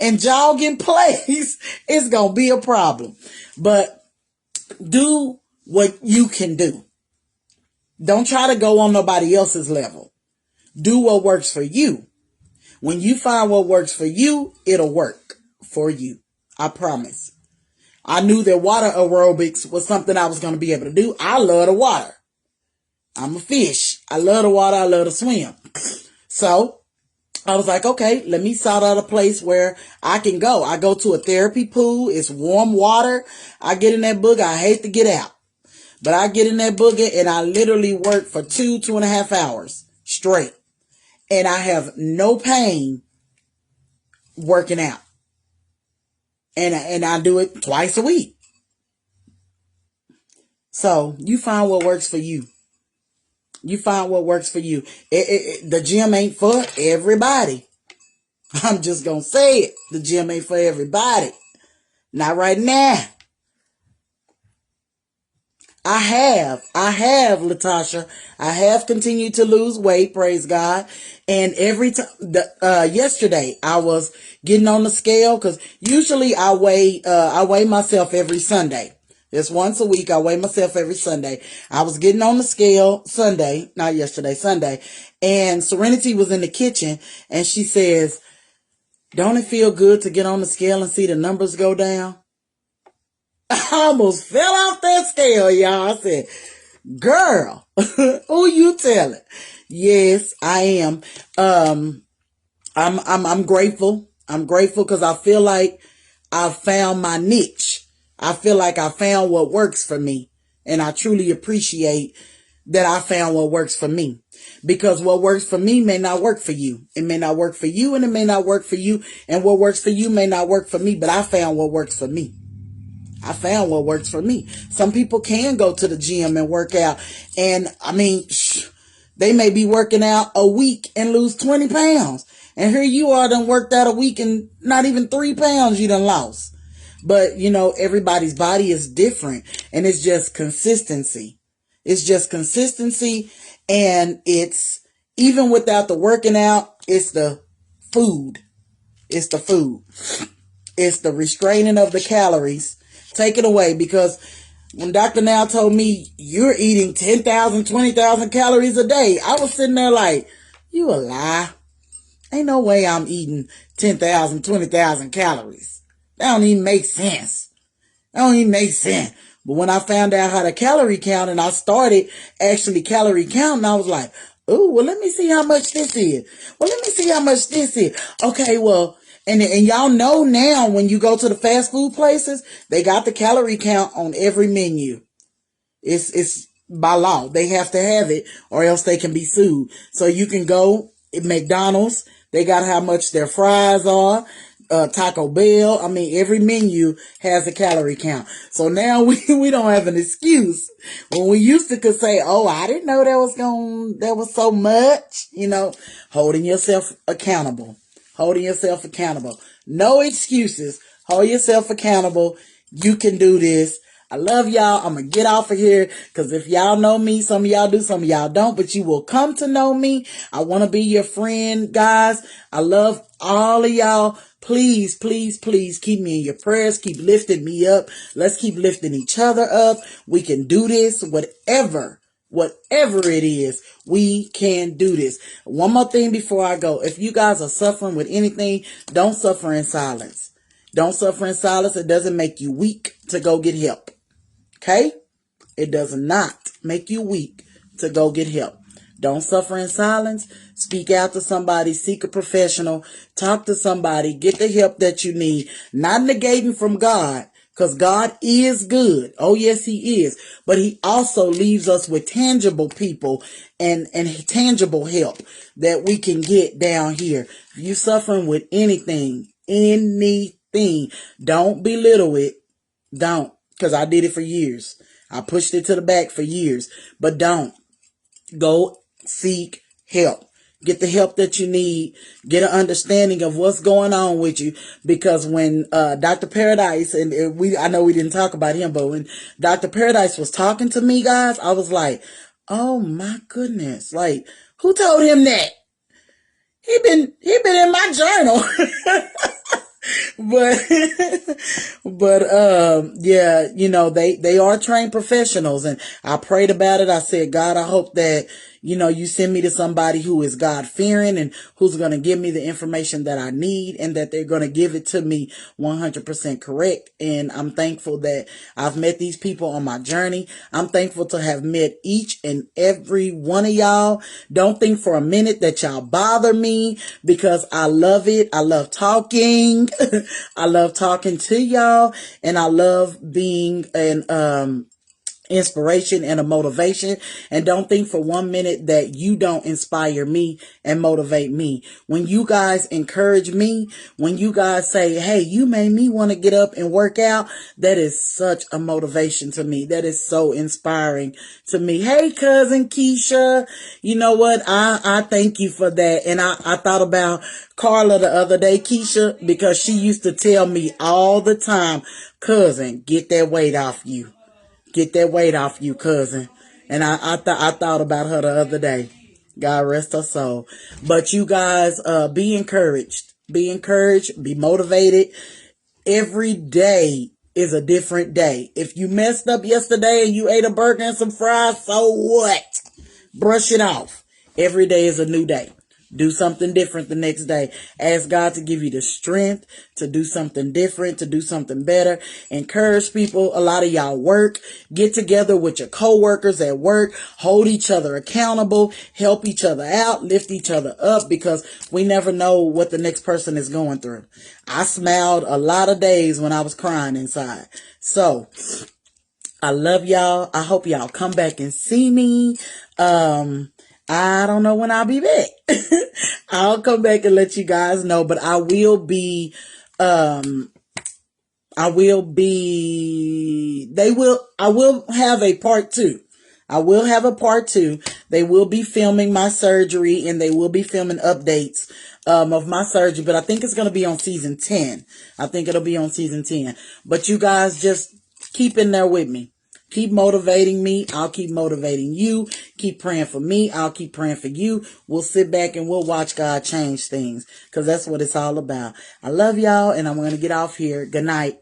and jog in place, it's going to be a problem. But do what you can do. Don't try to go on nobody else's level. Do what works for you. When you find what works for you, it'll work for you. I promise. I knew that water aerobics was something I was going to be able to do. I love the water. I'm a fish. I love the water. I love to swim. So I was like, okay, let me sort out a place where I can go. I go to a therapy pool. It's warm water. I get in that booger. I hate to get out, but I get in that booger and I literally work for 2.5 hours straight. And I have no pain working out. And I do it twice a week. So you find what works for you. You find what works for you. The gym ain't for everybody. I'm just going to say it. The gym ain't for everybody. Not right now. I have, Latasha. I have continued to lose weight, praise God. And every time, yesterday, I was getting on the scale because usually I weigh myself every Sunday. Just once a week, I weigh myself every Sunday. I was getting on the scale Sunday, not yesterday, Sunday. And Serenity was in the kitchen and she says, don't it feel good to get on the scale and see the numbers go down? I almost fell off that scale, y'all. I said, girl, who you telling? Yes, I am. I'm grateful. I'm grateful because I feel like I found my niche. I feel like I found what works for me. And I truly appreciate that I found what works for me. Because what works for me may not work for you. It may not work for you and it may not work for you. And what works for you may not work for me. But I found what works for me. I found what works for me. Some people can go to the gym and work out. And I mean, they may be working out a week and lose 20 pounds. And here you are done worked out a week and not even 3 pounds you done lost. But you know, everybody's body is different and it's just consistency. It's just consistency. And it's even without the working out, it's the food. It's the food. It's the restraining of the calories. Take it away, because when Dr. Now told me you're eating 10,000, 20,000 calories a day, I was sitting there like, you a lie. Ain't no way I'm eating 10,000, 20,000 calories. That don't even make sense. That don't even make sense. But when I found out how to calorie count and I started actually calorie counting, I was like, ooh, well, let me see how much this is. Well, let me see how much this is. Okay, well, and y'all know now when you go to the fast food places, they got the calorie count on every menu. It's by law. They have to have it or else they can be sued. So you can go at McDonald's. They got how much their fries are. Taco Bell. I mean, every menu has a calorie count. So now we don't have an excuse. When we used to could say, oh, I didn't know that was so much, you know, holding yourself accountable. Holding yourself accountable. No excuses. Hold yourself accountable. You can do this. I love y'all. I'm going to get off of here because if y'all know me, some of y'all do, some of y'all don't, but you will come to know me. I want to be your friend, guys. I love all of y'all. Please, please, please keep me in your prayers. Keep lifting me up. Let's keep lifting each other up. We can do this, whatever it is, we can do this. One more thing before I go. If you guys are suffering with anything, don't suffer in silence. Don't suffer in silence. It doesn't make you weak to go get help. Okay? It does not make you weak to go get help. Don't suffer in silence. Speak out to somebody. Seek a professional. Talk to somebody. Get the help that you need. Not negating from God, because God is good. Oh, yes, he is. But he also leaves us with tangible people and tangible help that we can get down here. If you're suffering with anything, Anything. Don't belittle it. Don't. Because I did it for years. I pushed it to the back for years. But don't. Go seek help. Get the help that you need. Get an understanding of what's going on with you. Because when Dr. Paradise, and I know we didn't talk about him, but when Dr. Paradise was talking to me, guys, I was like, oh my goodness. Like, who told him that? He been in my journal. But yeah, they are trained professionals, and I prayed about it. I said, God, I hope that you send me to somebody who is God fearing and who's going to give me the information that I need, and that they're going to give it to me 100% correct. And I'm thankful that I've met these people on my journey. I'm thankful to have met each and every one of y'all. Don't think for a minute that y'all bother me, because I love it. I love talking. I love talking to y'all, and I love being an inspiration and a motivation. And don't think for 1 minute that you don't inspire me and motivate me. When you guys encourage me, when you guys say, hey, you made me want to get up and work out, that is such a motivation to me. That is so inspiring to me. Hey, cousin Keisha, you know what? I thank you for that. And I thought about Carla the other day, Keisha, because she used to tell me all the time, cousin, get that weight off you. Get that weight off you, cousin. And I thought about her the other day. God rest her soul. But you guys, be encouraged. Be encouraged. Be motivated. Every day is a different day. If you messed up yesterday and you ate a burger and some fries, so what? Brush it off. Every day is a new day. Do something different the next day. Ask God to give you the strength to do something different, to do something better. Encourage people. A lot of y'all work. Get together with your coworkers at work. Hold each other accountable. Help each other out. Lift each other up, because we never know what the next person is going through. I smiled a lot of days when I was crying inside. So, I love y'all. I hope y'all come back and see me. I don't know when I'll be back. I'll come back and let you guys know, but I will be I will have a part 2. I will have a part 2. They will be filming my surgery, and they will be filming updates of my surgery, but I think it's going to be on season 10. I think it'll be on season 10. But you guys just keep in there with me. Keep motivating me. I'll keep motivating you. Keep praying for me. I'll keep praying for you. We'll sit back and we'll watch God change things, because that's what it's all about. I love y'all, and I'm going to get off here. Good night.